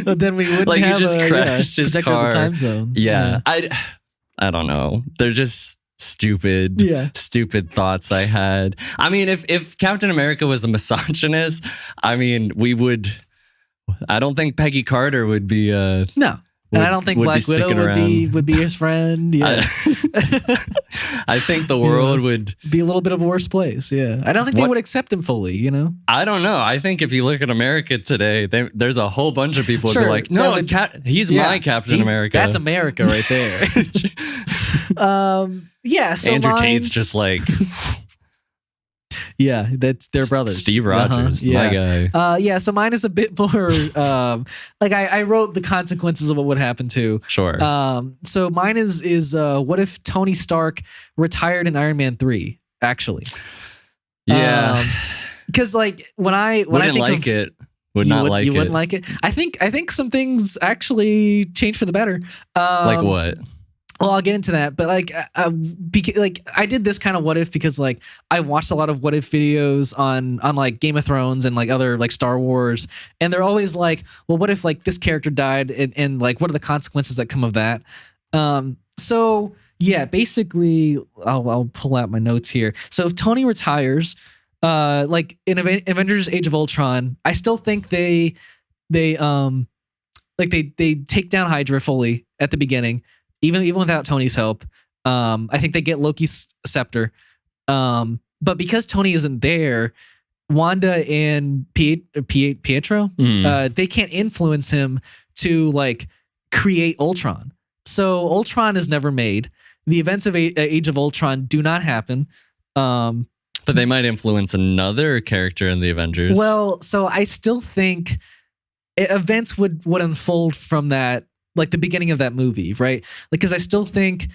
But then we wouldn't like have he just crashed his car. The time zone. Yeah. I I don't know. They're just stupid thoughts I had. I mean, if Captain America was a misogynist, I mean, I don't think Peggy Carter would be no. And I don't think Black Widow would be his friend. Yeah. I think the world would be a little bit of a worse place. Yeah. I don't think they would accept him fully, you know? I don't know. I think if you look at America today, there's a whole bunch of people who are like, no, he's my Captain America. That's America right there. So Andrew Tate's just like... Yeah, that's their brothers. Steve Rogers, my guy. So mine is a bit more like I wrote the consequences of what would happen to. Sure. So mine is what if Tony Stark retired in Iron Man 3, actually? Yeah. Because like when I wouldn't think like it. Would not like it. You wouldn't like it? I think some things actually changed for the better. Like what? Well, I'll get into that, but like I did this kind of what if because like I watched a lot of what if videos on like Game of Thrones and like other like Star Wars, and they're always like, well, what if like this character died and like what are the consequences that come of that? So yeah, basically, I'll pull out my notes here. So if Tony retires, like in Avengers: Age of Ultron, I still think they take down Hydra fully at the beginning. Even without Tony's help, I think they get Loki's scepter. But because Tony isn't there, Wanda and Pietro, they can't influence him to like create Ultron. So Ultron is never made. The events of Age of Ultron do not happen. But they might influence another character in the Avengers. Well, so I still think events would unfold from that. Like the beginning of that movie, right? Like, because I still think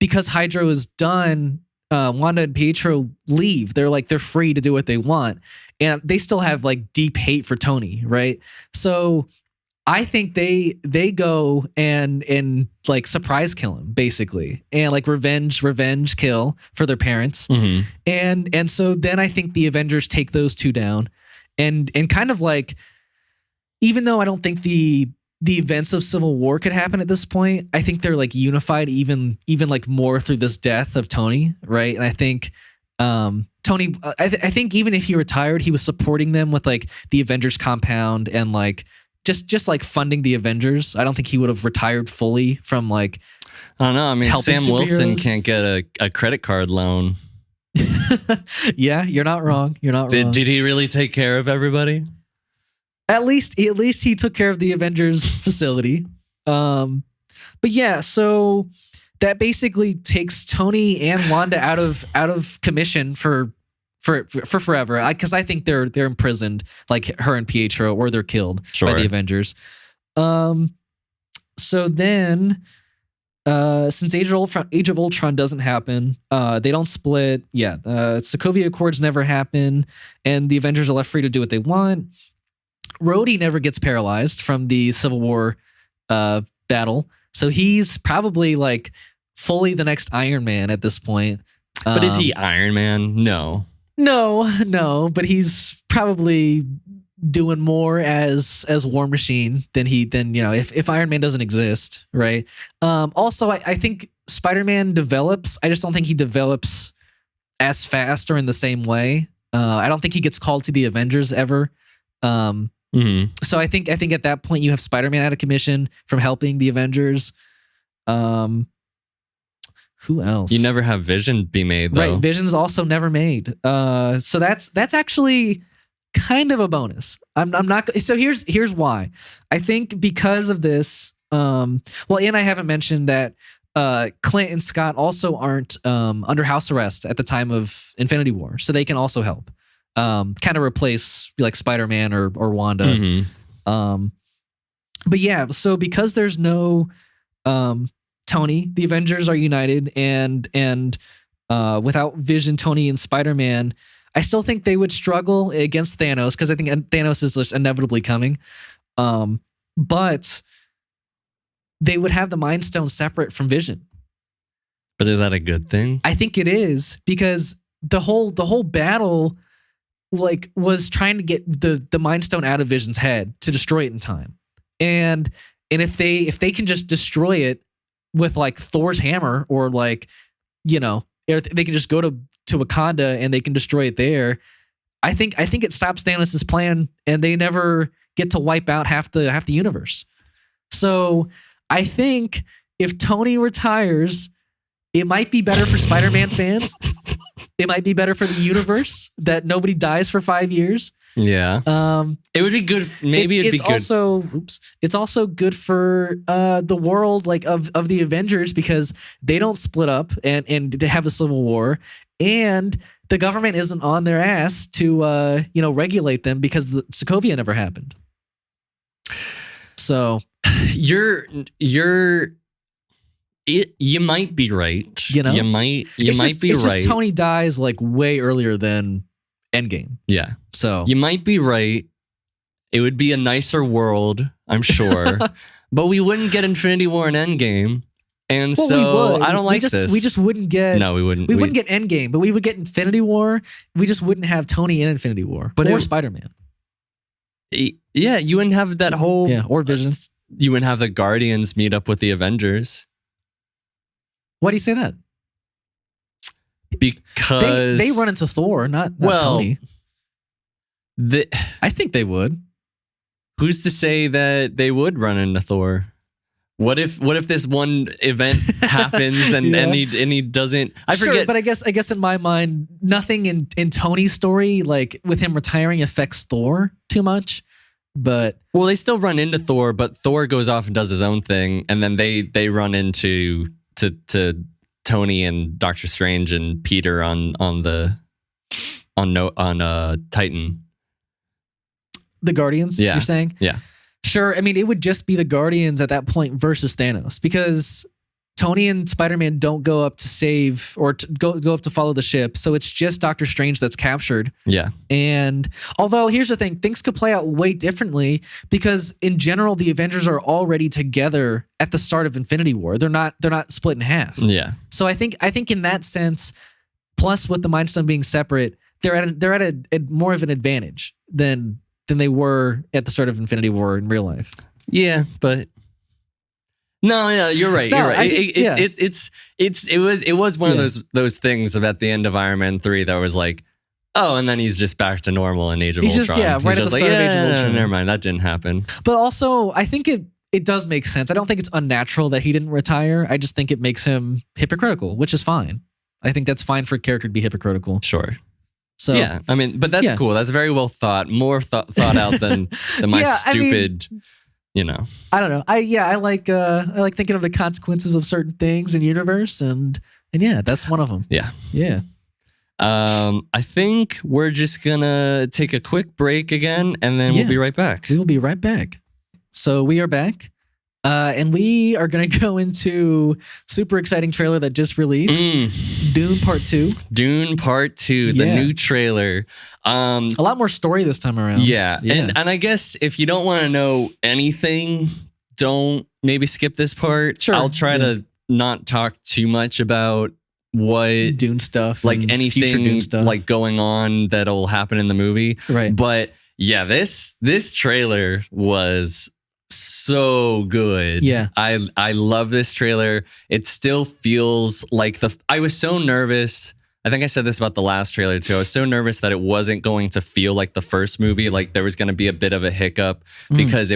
because Hydra is done, Wanda and Pietro leave. They're free to do what they want, and they still have like deep hate for Tony, right? So I think they go and like surprise kill him basically, and like revenge kill for their parents, and so then I think the Avengers take those two down, and kind of like, even though I don't think the events of Civil War could happen at this point, I think they're like unified even like more through this death of Tony, right? And I think Tony, I think even if he retired, he was supporting them with like the Avengers compound and like just like funding the Avengers. I don't think he would have retired fully from like. I don't know. I mean, Sam Wilson can't get a credit card loan. Yeah, you're not wrong. Did he really take care of everybody? At least he took care of the Avengers facility. But yeah, so that basically takes Tony and Wanda out of commission for forever. Because I think they're imprisoned, like her and Pietro, or they're killed by the Avengers. So then, since Age of Ultron doesn't happen, they don't split. Yeah, Sokovia Accords never happen, and the Avengers are left free to do what they want. Rhodey never gets paralyzed from the Civil War battle, so he's probably like fully the next Iron Man at this point. But is he Iron Man? No, but he's probably doing more as War Machine than if Iron Man doesn't exist, right? Also, I think Spider-Man develops. I just don't think he develops as fast or in the same way. I don't think he gets called to the Avengers ever. So I think at that point you have Spider-Man out of commission from helping the Avengers. Who else? You never have Vision be made, though. Right, Vision's also never made. So that's actually kind of a bonus. I'm not. So here's why. I think because of this. And I haven't mentioned that Clint and Scott also aren't under house arrest at the time of Infinity War, so they can also help. Kind of replace like Spider-Man or Wanda. But yeah, so because there's no Tony, the Avengers are united, and without Vision, Tony, and Spider-Man, I still think they would struggle against Thanos, because I think Thanos is just inevitably coming. But they would have the Mind Stone separate from Vision. But is that a good thing? I think it is, because the whole battle like was trying to get the Mind Stone out of Vision's head to destroy it in time. And if they can just destroy it with like Thor's hammer, or like, you know, if they can just go to Wakanda and they can destroy it there. I think it stops Thanos' plan, and they never get to wipe out half the universe. So I think if Tony retires, it might be better for Spider-Man fans. It might be better for the universe that nobody dies for 5 years. Yeah. It would be good. Maybe it'd be good. It's also good for the world, like of the Avengers, because they don't split up and they have a civil war, and the government isn't on their ass to regulate them because the Sokovia never happened. So you might be right. You might be right. Just Tony dies like way earlier than Endgame. Yeah. So you might be right. It would be a nicer world, I'm sure, but we wouldn't get Infinity War and Endgame. And so I don't like this. We just wouldn't get. No, we wouldn't. We wouldn't get Endgame, but we would get Infinity War. We just wouldn't have Tony in Infinity War, or Spider-Man. Yeah, you wouldn't have that whole. Yeah, or Vision. You wouldn't have the Guardians meet up with the Avengers. Why do you say that? Because they run into Thor, not Tony. I think they would. Who's to say that they would run into Thor? What if this one event happens and he doesn't? I forget. Sure, but I guess in my mind, nothing in Tony's story, like with him retiring, affects Thor too much. But they still run into Thor, but Thor goes off and does his own thing, and then they run into to Tony and Doctor Strange and Peter on Titan. The Guardians, yeah. You're saying? Yeah. Sure. I mean, it would just be the Guardians at that point versus Thanos, because Tony and Spider-Man don't go up to save or go up to follow the ship. So it's just Doctor Strange that's captured. Yeah. And although here's the thing, things could play out way differently, because in general, the Avengers are already together at the start of Infinity War. They're not split in half. Yeah. So I think in that sense, plus with the Mind Stone being separate, they're at a more of an advantage than they were at the start of Infinity War in real life. Yeah, but no, yeah, you're right. You're right. It was one of those things at the end of Iron Man 3 that was like, oh, and then he's just back to normal in Age of Ultron. Right at the start of Age of Ultron. Never mind, that didn't happen. But also, I think it does make sense. I don't think it's unnatural that he didn't retire. I just think it makes him hypocritical, which is fine. I think that's fine for a character to be hypocritical. Sure. So yeah, I mean, but that's cool. That's very well thought. More thought out than my stupid. I don't know. I like thinking of the consequences of certain things in the universe, and yeah, that's one of them. Yeah. I think we're just gonna take a quick break again, and then we'll be right back. We will be right back. So we are back. And we are going to go into super exciting trailer that just released, Dune Part 2. Dune Part 2, the new trailer. A lot more story this time around. Yeah. And I guess if you don't want to know anything, don't maybe skip this part. Sure. I'll try to not talk too much about what Dune stuff, like anything Dune stuff, like going on that'll happen in the movie. Right. But yeah, this trailer was so good. Yeah. I love this trailer. It still feels like I was so nervous. I think I said this about the last trailer too. I was so nervous that it wasn't going to feel like the first movie. Like there was going to be a bit of a hiccup because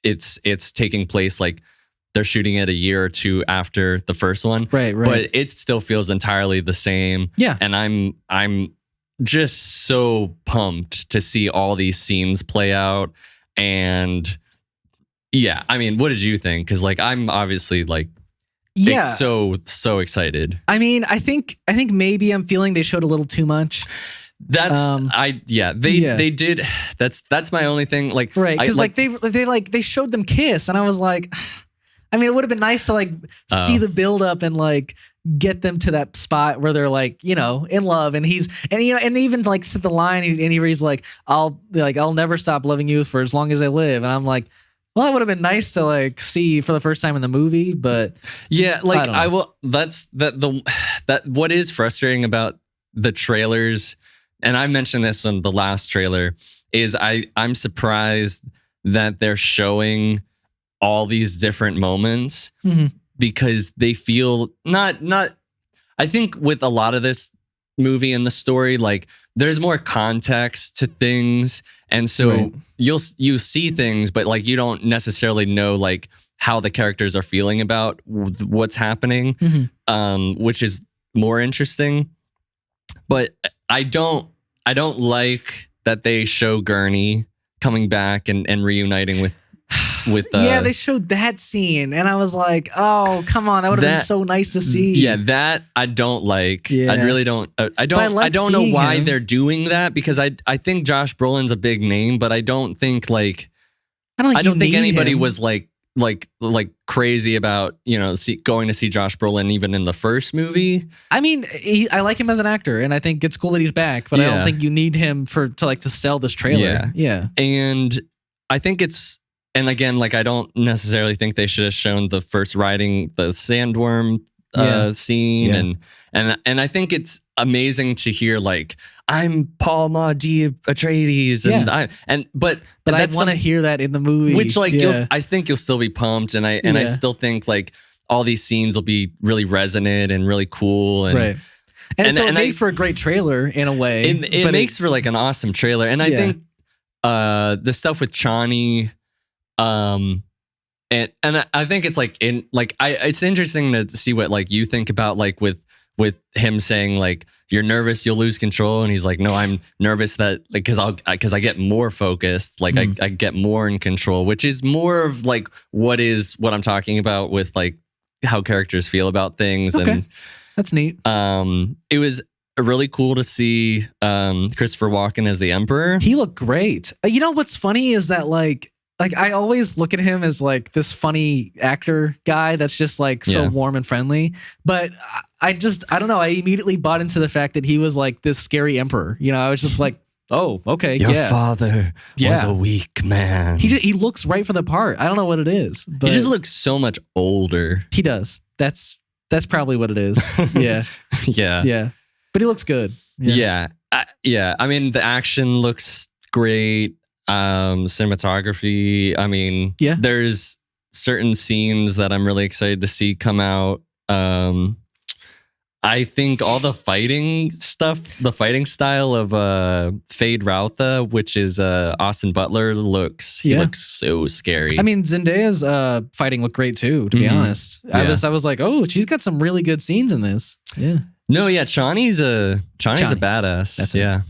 it's taking place like they're shooting it a year or two after the first one. Right. But it still feels entirely the same. Yeah. And I'm just so pumped to see all these scenes play out. And yeah, I mean, what did you think? Because like I'm obviously like so excited. I mean, I think maybe I'm feeling they showed a little too much. They did. That's my only thing. Like right, because they showed them kiss, and I was like, I mean, it would have been nice to like see the build up and like get them to that spot where they're like, in love, and and even like said the line, and he's like, I'll never stop loving you for as long as I live, and I'm like, well, it would have been nice to like see for the first time in the movie, but yeah, like I will. That's that what is frustrating about the trailers, and I mentioned this on the last trailer, is I'm surprised that they're showing all these different moments because they feel not. I think with a lot of this movie and the story, like there's more context to things, and so you see things, but like you don't necessarily know like how the characters are feeling about what's happening, which is more interesting. But I don't like that they show Gurney coming back and reuniting with yeah, they showed that scene and I was like, oh, come on, that would have been so nice to see. Yeah, that I don't like. Yeah. I really don't. I don't know why they're doing that, because I think Josh Brolin's a big name, but I don't think like I don't think anybody was like crazy about, you know, going to see Josh Brolin even in the first movie. I mean, I like him as an actor, and I think it's cool that he's back, but I don't think you need him to sell this trailer. Yeah. And I think and again, like I don't necessarily think they should have shown the first riding the sandworm scene, and I think it's amazing to hear like I'm Paul Maudy Atreides, but I want to hear that in the movie, which like I think you'll still be pumped, and I still think like all these scenes will be really resonant and really cool, and so it made for a great trailer in a way. It makes for like an awesome trailer, and I think the stuff with Chani. And I think it's like it's interesting to see what like you think about like with him saying like you're nervous you'll lose control, and he's like, no, I'm nervous that like because I get more focused, like I get more in control, which is more of like what I'm talking about with like how characters feel about things. Okay. And that's neat. It was really cool to see Christopher Walken as the Emperor. He looked great. You know what's funny is that like I always look at him as like this funny actor guy that's just like so warm and friendly. But I don't know. I immediately bought into the fact that he was like this scary emperor. You know, I was just like, oh, okay. Your father was a weak man. He looks right for the part. I don't know what it is. But he just looks so much older. He does. That's probably what it is. Yeah. Yeah. But he looks good. Yeah. I mean, the action looks great. Cinematography, I mean, there's certain scenes that I'm really excited to see come out. I think all the fighting stuff, the fighting style of Fade Rautha, which is Austin Butler, looks so scary. I mean, Zendaya's fighting looked great too, to be honest. I was like, oh, she's got some really good scenes in this. Yeah. No, yeah, Chani's a badass. That's yeah.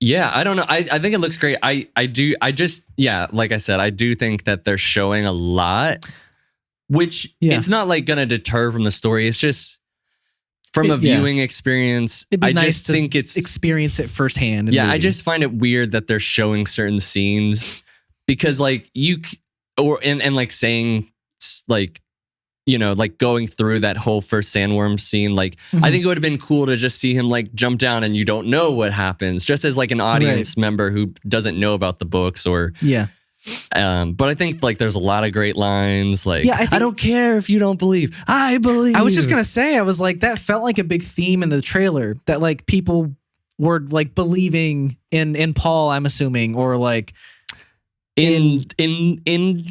Yeah, I don't know. I think it looks great. I just like I said, I do think that they're showing a lot, which it's not like gonna deter from the story. It's just from a viewing experience. It'd be nice to experience it firsthand. I just find it weird that they're showing certain scenes because like and like saying like, you know, like going through that whole first sandworm scene, like I think it would have been cool to just see him like jump down and you don't know what happens, just as like an audience member who doesn't know about the books or but I think like there's a lot of great lines like I don't care if you don't believe, I believe. I was just gonna say, I was like, that felt like a big theme in the trailer, that like people were like believing in Paul, I'm assuming, or like in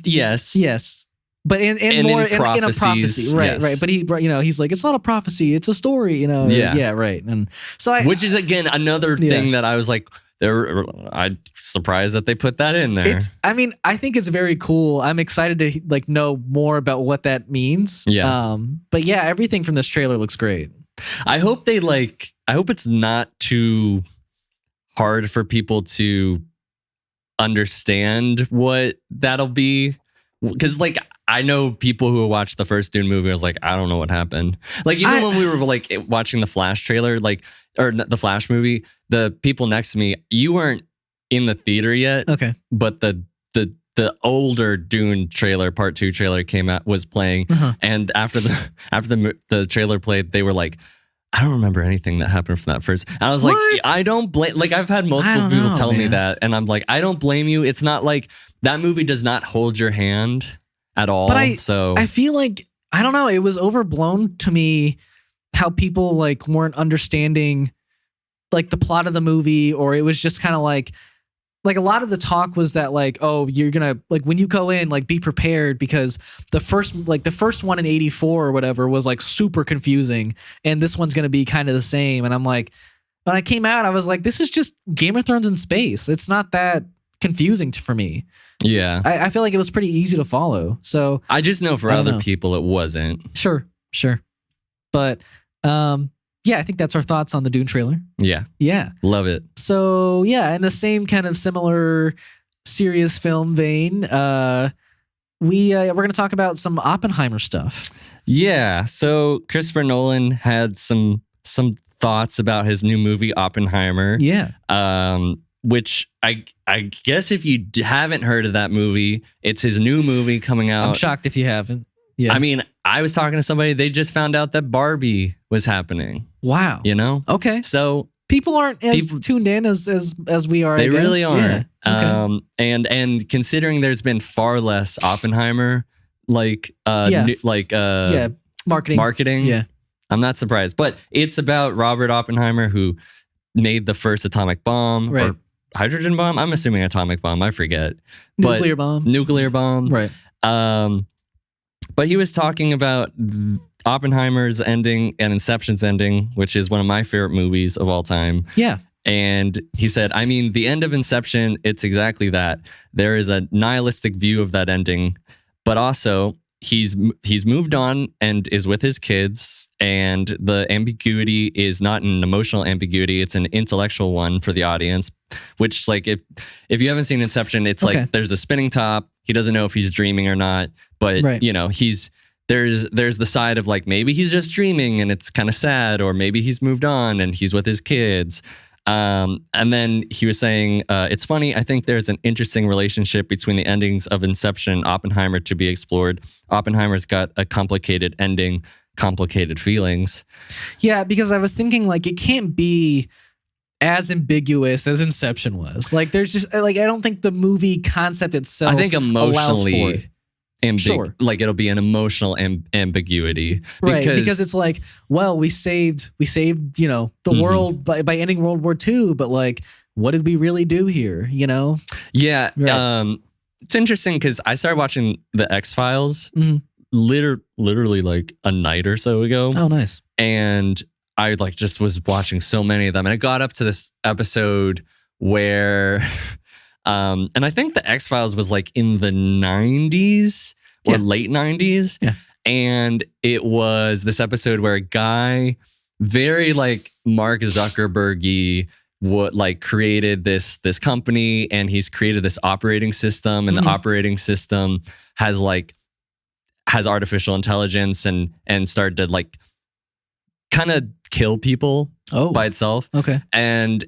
yes. But in more in a prophecy, right? But he's like, it's not a prophecy, it's a story, you know. Right. And so which is again another thing that I was like, I'm surprised that they put that in there. I mean, I think it's very cool. I'm excited to like know more about what that means. But yeah, everything from this trailer looks great. I hope it's not too hard for people to understand what that'll be, because like I know people who watched the first Dune movie. I was like, I don't know what happened. Like even when we were like watching the Flash trailer, like or the Flash movie, the people next to me, you weren't in the theater yet. Okay, but the older Dune trailer, Part 2 trailer was playing, and after the trailer played, they were like, I don't remember anything that happened from that first. And I was like, I don't blame. Like I've had multiple people tell me that, and I'm like, I don't blame you. It's not like that movie does not hold your hand at all. But I feel like, I don't know, it was overblown to me how people like weren't understanding like the plot of the movie, or it was just kind of like like a lot of the talk was that like, oh, you're gonna like when you go in, like be prepared because the first one in 84 or whatever was like super confusing, and this one's gonna be kind of the same. And I'm like, when I came out, I was like, this is just Game of Thrones in space. It's not that confusing for me. Yeah. I feel like it was pretty easy to follow. So I just know for other people it wasn't. Sure. But yeah, I think that's our thoughts on the Dune trailer. Yeah. Yeah. Love it. So yeah, in the same kind of similar serious film vein, we're going to talk about some Oppenheimer stuff. Yeah. So Christopher Nolan had some thoughts about his new movie Oppenheimer. Yeah. Which I guess if you haven't heard of that movie, it's his new movie coming out. I'm shocked if you haven't. Yeah. I mean, I was talking to somebody, they just found out that Barbie was happening. Wow. You know? Okay. So people aren't as tuned in as we are. They really aren't. Yeah. Okay. And considering there's been far less Oppenheimer marketing. Yeah. I'm not surprised. But it's about Robert Oppenheimer, who made the first atomic bomb or hydrogen bomb. I'm assuming atomic bomb. I forget. Nuclear bomb. Right. But he was talking about Oppenheimer's ending and Inception's ending, which is one of my favorite movies of all time. Yeah. And he said, I mean, the end of Inception, it's exactly that. There is a nihilistic view of that ending, but also he's moved on and is with his kids, and the ambiguity is not an emotional ambiguity, it's an intellectual one for the audience, which like if you haven't seen Inception, it's like there's a spinning top. He doesn't know if he's dreaming or not, but you know, there's the side of like maybe he's just dreaming and it's kind of sad, or maybe he's moved on and he's with his kids. And then he was saying, it's funny, I think there's an interesting relationship between the endings of Inception and Oppenheimer to be explored. Oppenheimer's got a complicated ending, complicated feelings. Yeah, because I was thinking like it can't be as ambiguous as Inception was. Like there's just like I don't think the movie concept itself I think emotionally sure. Like it'll be an emotional ambiguity, because it's like, well, we saved you know the world by ending World War II, but like what did we really do here, you know? Yeah. It's interesting because I started watching the X-Files literally like a night or so ago. Oh, nice. And I like just was watching so many of them, and I got up to this episode where and I think the X-Files was like in the 90s or late 90s. Yeah. And it was this episode where a guy, very like Mark Zuckerberg-y, created this company, and he's created this operating system, and the operating system has artificial intelligence and started to like kind of kill people by itself. Okay. And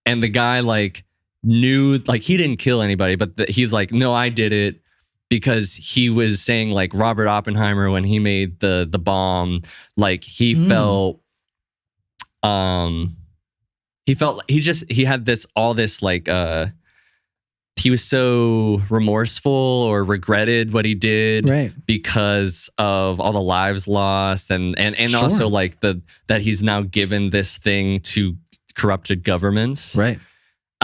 the guy like knew, like he didn't kill anybody, but he's like, no, I did it, because he was saying like Robert Oppenheimer, when he made the bomb, like he felt he had all this like he was so remorseful or regretted what he did because of all the lives lost, and also like that he's now given this thing to corrupted governments. Right.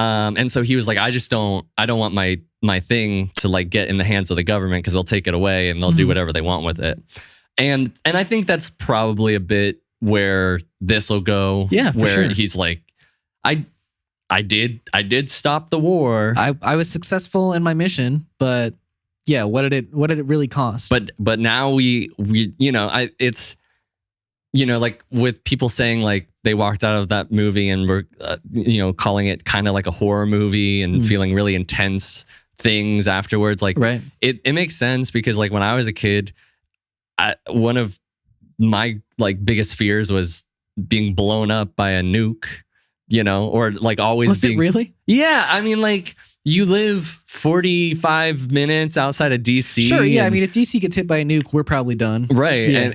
And so he was like, I don't want my thing to like get in the hands of the government, because they'll take it away and they'll do whatever they want with it. And I think that's probably a bit where this will go. Yeah, for sure. He's like, I did stop the war. I was successful in my mission, but yeah, what did it really cost? But now we you know, it's, you know, like with people saying like they walked out of that movie and were, you know, calling it kind of like a horror movie and feeling really intense things afterwards. Like it makes sense, because like when I was a kid, one of my like biggest fears was being blown up by a nuke, you know, or like always was being. It really? Yeah. I mean, like you live 45 minutes outside of DC. Sure. Yeah. I mean, if DC gets hit by a nuke, we're probably done. Right. Yeah.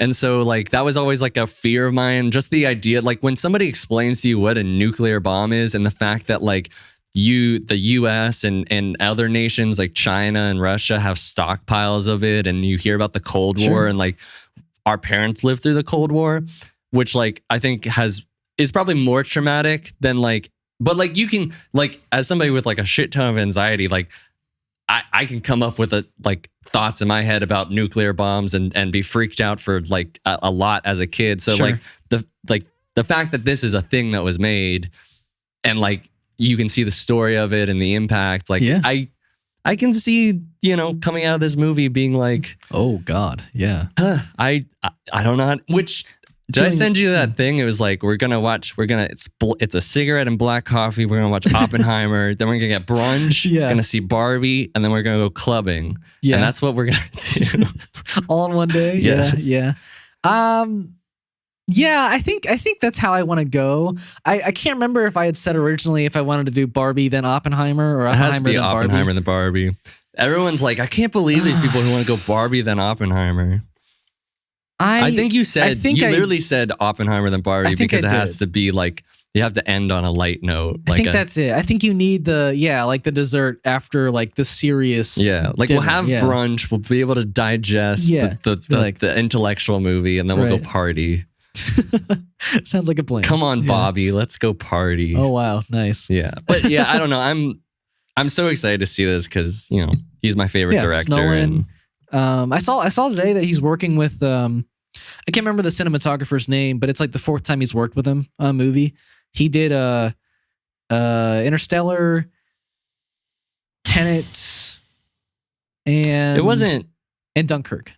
And so like that was always like a fear of mine. Just the idea, like when somebody explains to you what a nuclear bomb is, and the fact that like the US and other nations like China and Russia have stockpiles of it, and you hear about the Cold War, and like our parents lived through the Cold War, which like I think is probably more traumatic than like But like you can like as somebody with like a shit ton of anxiety, like I can come up with like thoughts in my head about nuclear bombs and be freaked out for like a lot as a kid. So Sure. like the fact that this is a thing that was made and like you can see the story of it and the impact, like Yeah. I can see, coming out of this movie being like, Oh God, yeah. I don't know did I Feeling- send you that thing? It was like it's a cigarette and black coffee. We're gonna watch Oppenheimer, then we're gonna get brunch. Yeah. Gonna see Barbie, and then we're gonna go clubbing. Yeah. And that's what we're gonna do. All in one day. Yes. Yeah. Yeah, I think that's how I want to go. I can't remember if I had said originally if I wanted to do Barbie then Oppenheimer or It has to Oppenheimer be then Barbie. Oppenheimer than Barbie. Everyone's like, I can't believe these people who want to go Barbie then Oppenheimer. I think you literally said Oppenheimer than Barbie because it has to be like you have to end on a light note. I think that's it. I think you need the dessert after like the serious. Yeah, like dinner. we'll have brunch. We'll be able to digest the intellectual movie, and then we'll go party. Sounds like a plan. Come on, Bobby, let's go party. Oh wow, nice. Yeah, but yeah, I don't know. I'm so excited to see this because he's my favorite director. Nolan. I saw today that he's working with I can't remember the cinematographer's name, but it's like the fourth time he's worked with him on a movie. He did Interstellar, Tenet, and Dunkirk.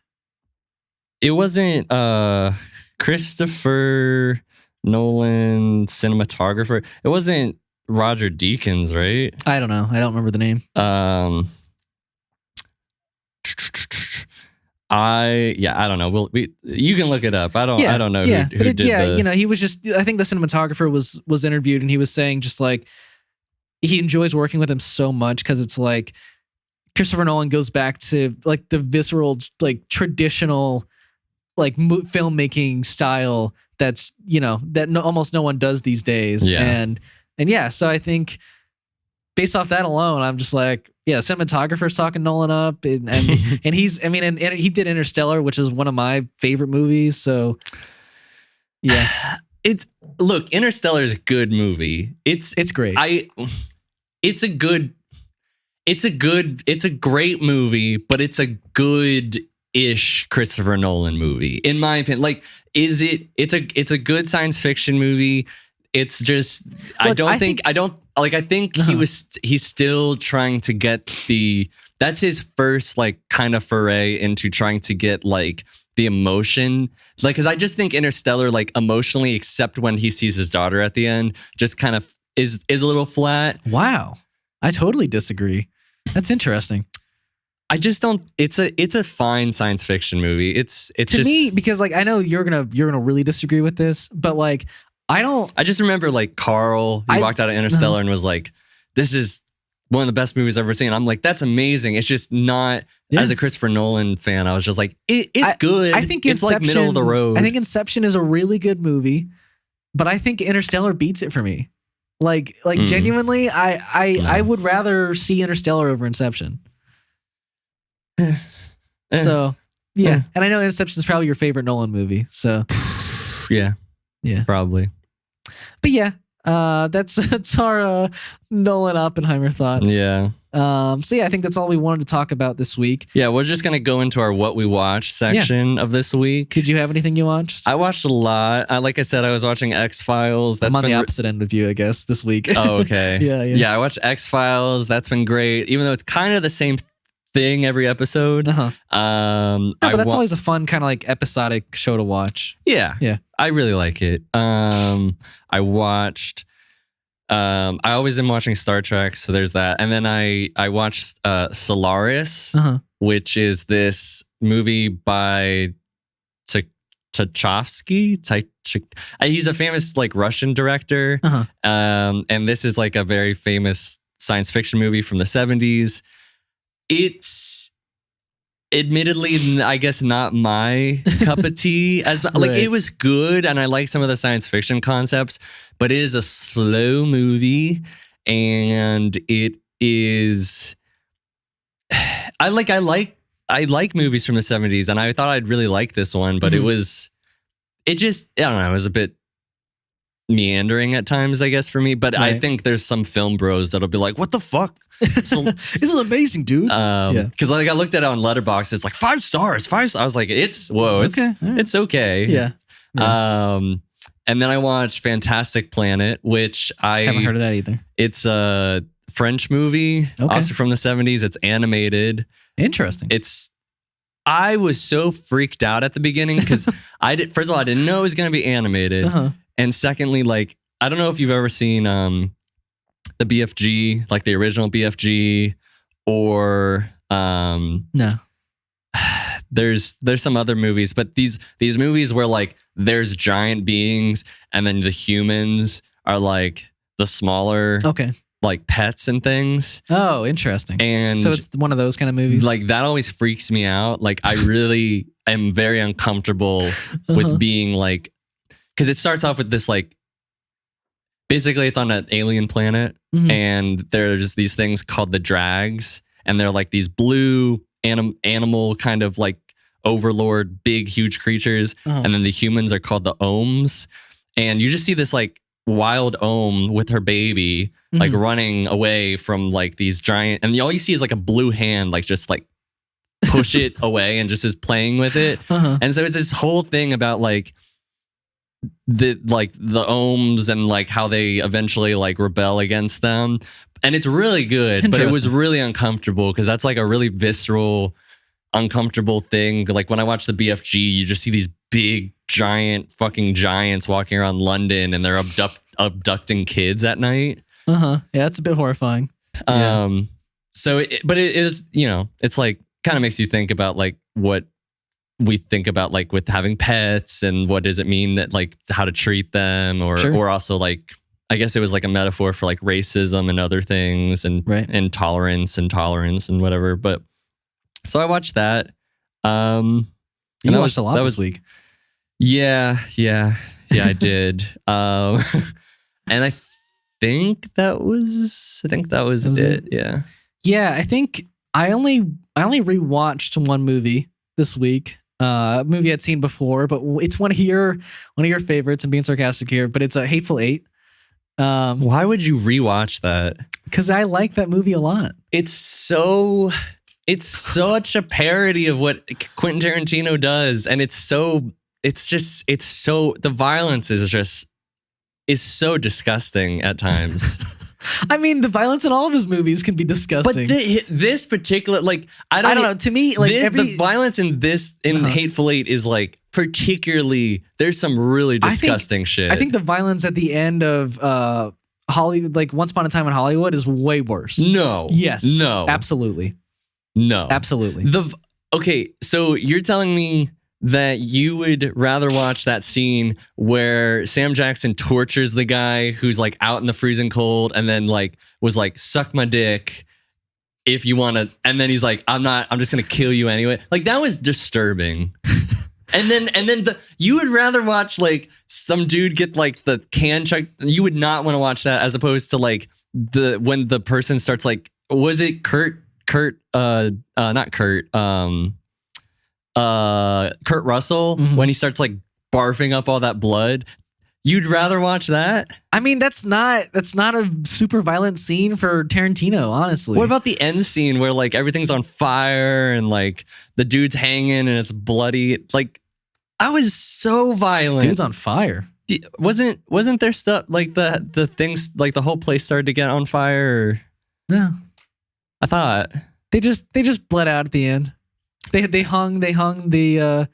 It wasn't Christopher Nolan cinematographer. It wasn't Roger Deakins, right? I don't know. I don't remember the name. I don't know. You can look it up. I don't know who did he was just. I think the cinematographer was interviewed and he was saying just like he enjoys working with him so much because it's like Christopher Nolan goes back to like the visceral, like traditional, like filmmaking style that's almost no one does these days. Yeah. And yeah, so I think based off that alone, I'm just like, yeah, cinematographer's talking Nolan up, and he did Interstellar, which is one of my favorite movies. So, yeah, Interstellar is a good movie. It's great. It's a great movie, but it's a good-ish Christopher Nolan movie, in my opinion. Like, it's a good science fiction movie. It's just I think he's still trying to get that's his first like kind of foray into trying to get like the emotion, like because I just think Interstellar like emotionally, except when he sees his daughter at the end, just kind of is a little flat. Wow, I totally disagree. That's interesting. I just don't. It's a fine science fiction movie. It's to just me because like I know you're gonna really disagree with this, but like. I just remember like Carl, he walked out of Interstellar and was like, this is one of the best movies I've ever seen. I'm like, that's amazing. It's just not, as a Christopher Nolan fan, I was just like, it's good. I think it's Inception, like middle of the road. I think Inception is a really good movie, but I think Interstellar beats it for me. Like genuinely, I would rather see Interstellar over Inception. So, yeah. And I know Inception is probably your favorite Nolan movie. So, yeah, probably. But yeah, that's our Nolan Oppenheimer thoughts. Yeah. So yeah, I think that's all we wanted to talk about this week. Yeah, we're just gonna go into our what we watched section of this week. Did you have anything you watched? I watched a lot. Like I said, I was watching X-Files. I'm on the opposite end of you, I guess, this week. Oh, okay. Yeah. I watched X-Files. That's been great, even though it's kind of the same thing every episode. But that's always a fun kind of like episodic show to watch. Yeah. I really like it. I watched. I always am watching Star Trek, so there's that. And then I watched Solaris, which is this movie by Tchaikovsky. He's a famous like Russian director. And this is like a very famous science fiction movie from the 70s. It's admittedly, I guess, not my cup of tea. It was good, and I like some of the science fiction concepts, but it is a slow movie, and it is. I like movies from the 70s, and I thought I'd really like this one, but it just, I don't know, it was a bit meandering at times, I guess, for me. But I Right. think there's some film bros that'll be like, what the fuck? So, This is amazing, dude. Yeah. because like I looked at it on Letterboxd, it's like 5 stars, 5 stars. I was like, it's Okay, all right. it's okay. Yeah. And then I watched Fantastic Planet, which I Haven't heard of that either. It's a French movie, Okay. also from the 70s. It's animated. Interesting. I was so freaked out at the beginning because first of all, I didn't know it was going to be animated. Uh-huh. And secondly, like, I don't know if you've ever seen the BFG, like the original BFG, or No. there's some other movies, but these movies where like there's giant beings and then the humans are like the smaller Okay. like pets and things. Oh, interesting. And so it's one of those kind of movies. like that always freaks me out. Like I really am very uncomfortable Uh-huh. with being like, because it starts off with this like, basically it's on an alien planet Mhm. and there's these things called the drags, and they're like these blue animal kind of like overlord, big, huge creatures. Uh-huh. And then the humans are called the ohms. And you just see this like wild ohm with her baby, like Mhm. running away from like these giant, and all you see is like a blue hand, like just like push it away and just is playing with it. Uh-huh. And so it's this whole thing about like the ohms and like how they eventually like rebel against them. And it's really good, but it was Interesting. really uncomfortable because that's like a really visceral, uncomfortable thing. Like when I watch the BFG, you just see these big, giant fucking giants walking around London, and they're abducting kids at night. Uh-huh. Yeah, it's a bit horrifying. Yeah. So, but it is, you know, it's like kind of makes you think about like what we think about like with having pets and what does it mean that like how to treat them, or Sure. or also like I guess it was like a metaphor for like racism and other things, and Right. and tolerance and whatever. But so I watched that. You and that watched a lot that this week. Yeah, I did. And I think that was it. Yeah. Yeah, I think I only rewatched one movie this week. A movie I'd seen before, but it's one of your favorites. I'm being sarcastic here, but it's a Hateful Eight. Why would you rewatch that? Because I like that movie a lot. It's such a parody of what Quentin Tarantino does, and the violence is so disgusting at times. I mean, the violence in all of his movies can be disgusting. But this particular, like, I don't know. To me, like the violence in Hateful Eight is like particularly. There's some really disgusting shit. I think the violence at the end of Hollywood, like Once Upon a Time in Hollywood, is way worse. No. Yes. No. Absolutely. No. Absolutely. Okay, so you're telling me that you would rather watch that scene where Sam Jackson tortures the guy who's like out in the freezing cold and then like was like, suck my dick if you want to, and then he's like, I'm just gonna kill you anyway. Like that was disturbing. and then you would rather watch like some dude get like the can chucked. You would not want to watch that as opposed to like when the person starts like, was it Kurt Russell, Mhm. when he starts like barfing up all that blood. You'd rather watch that? I mean, that's not a super violent scene for Tarantino, honestly. What about the end scene where like everything's on fire and like the dude's hanging and it's bloody? Like, I was so violent. Dude's on fire. Wasn't there stuff like the things like the whole place started to get on fire? Or, No, I thought they just bled out at the end. They hung the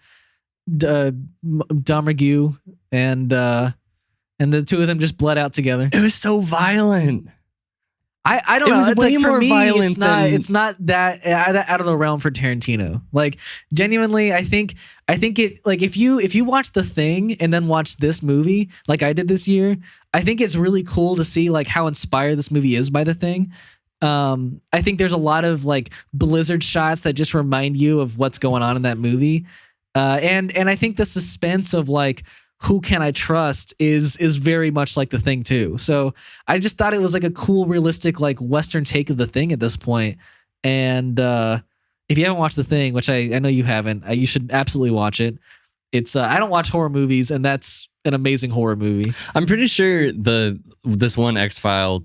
Domergue and the two of them just bled out together. it was so violent. I don't It know. was It's way like, for more me, violent than- it's not that out of the realm for Tarantino. Like genuinely, I think it, like if you watch The Thing and then watch this movie like I did this year, I think it's really cool to see like how inspired this movie is by The Thing. I think there's a lot of like blizzard shots that just remind you of what's going on in that movie. And I think the suspense of like, who can I trust is very much like The Thing too. So I just thought it was like a cool, realistic, like Western take of The Thing at this point. And if you haven't watched The Thing, which I know you haven't, you should absolutely watch it. It's I don't watch horror movies, and that's an amazing horror movie. I'm pretty sure this one X-File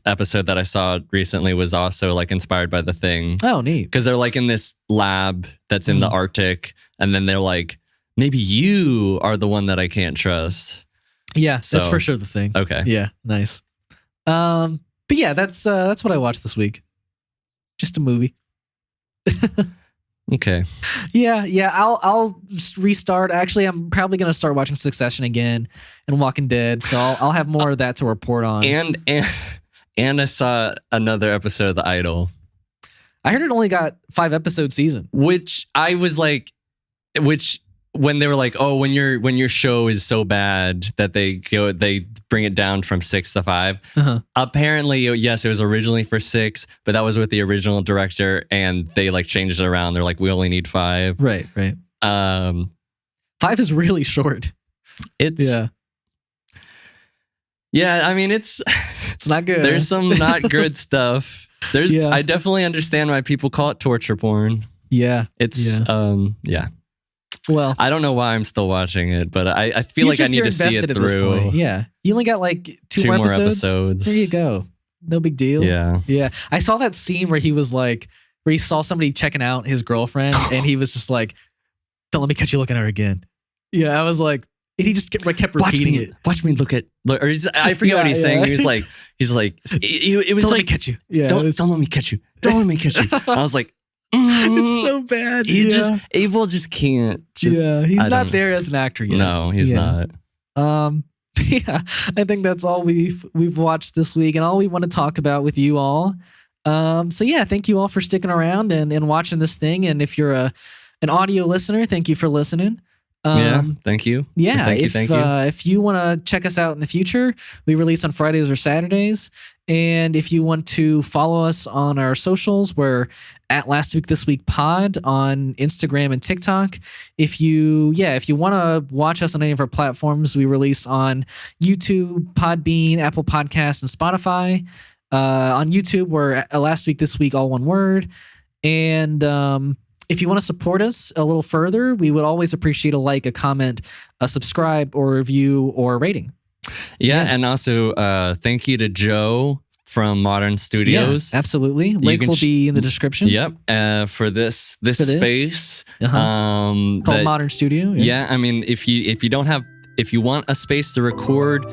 episode that I saw recently was also like inspired by The Thing. Oh, neat. Because they're like in this lab that's in the Arctic, and then they're like, maybe you are the one that I can't trust. Yeah, So- that's for sure The Thing. Okay. Yeah, nice. But yeah, that's what I watched this week. Just a movie. Okay. Yeah. I'll restart. Actually, I'm probably gonna start watching Succession again and Walking Dead. So I'll have more of that to report on. And I saw another episode of The Idol, I heard it only got 5-episode season. which I was like, when they were like, oh, when your show is so bad that they bring it down from 6 to 5. Uh-huh. Apparently, yes, it was originally for 6, but that was with the original director, and they like changed it around. They're like, we only need 5. Right. 5 is really short. It's yeah. I mean, it's not good. there's some not good stuff. Yeah. I definitely understand why people call it torture porn. Yeah. It's Yeah. Well, I don't know why I'm still watching it, but I feel like I need to see it through. Yeah. You only got like two more episodes. There you go. No big deal. Yeah. I saw that scene where he was like, where he saw somebody checking out his girlfriend and he was just like, don't let me catch you looking at her again. Yeah. I was like, and he just kept repeating it. Watch me look at, or I forget what he's saying. He was like, it was Don't let like, me catch you. Yeah. don't let me catch you. Don't let me catch you. I was like, It's so bad. Abel just can't. He's I not don't- there as an actor yet. No, he's not. Yeah, I think that's all we've watched this week and all we want to talk about with you all. So yeah, thank you all for sticking around and watching this thing. And if you're an audio listener, thank you for listening. Thank you. Yeah, Thank you. If you want to check us out in the future, we release on Fridays or Saturdays. And if you want to follow us on our socials, we're at Last Week This Week Pod on Instagram and TikTok. If you want to watch us on any of our platforms, we release on YouTube, Podbean, Apple Podcasts, and Spotify. On YouTube, we're at Last Week This Week, all one word. And if you want to support us a little further, we would always appreciate a like, a comment, a subscribe, or review, or a rating. Yeah, and also thank you to Joe from Modern Studios. Yeah, absolutely. Link will be in the description. Yep. For this space. Called Modern Studio. Yeah, I mean, if you want a space to record,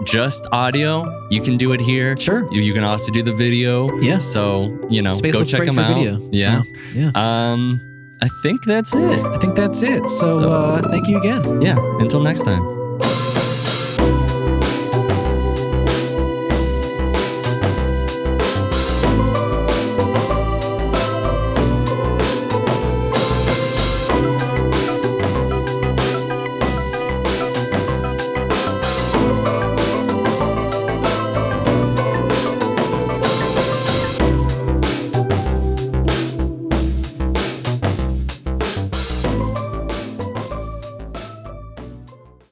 just audio, you can do it here. Sure. You can also do the video. Yeah. So, Space go looks check great them for out. video. Yeah. So, yeah. I think that's it. I think that's it. So thank you again. Yeah. Until next time.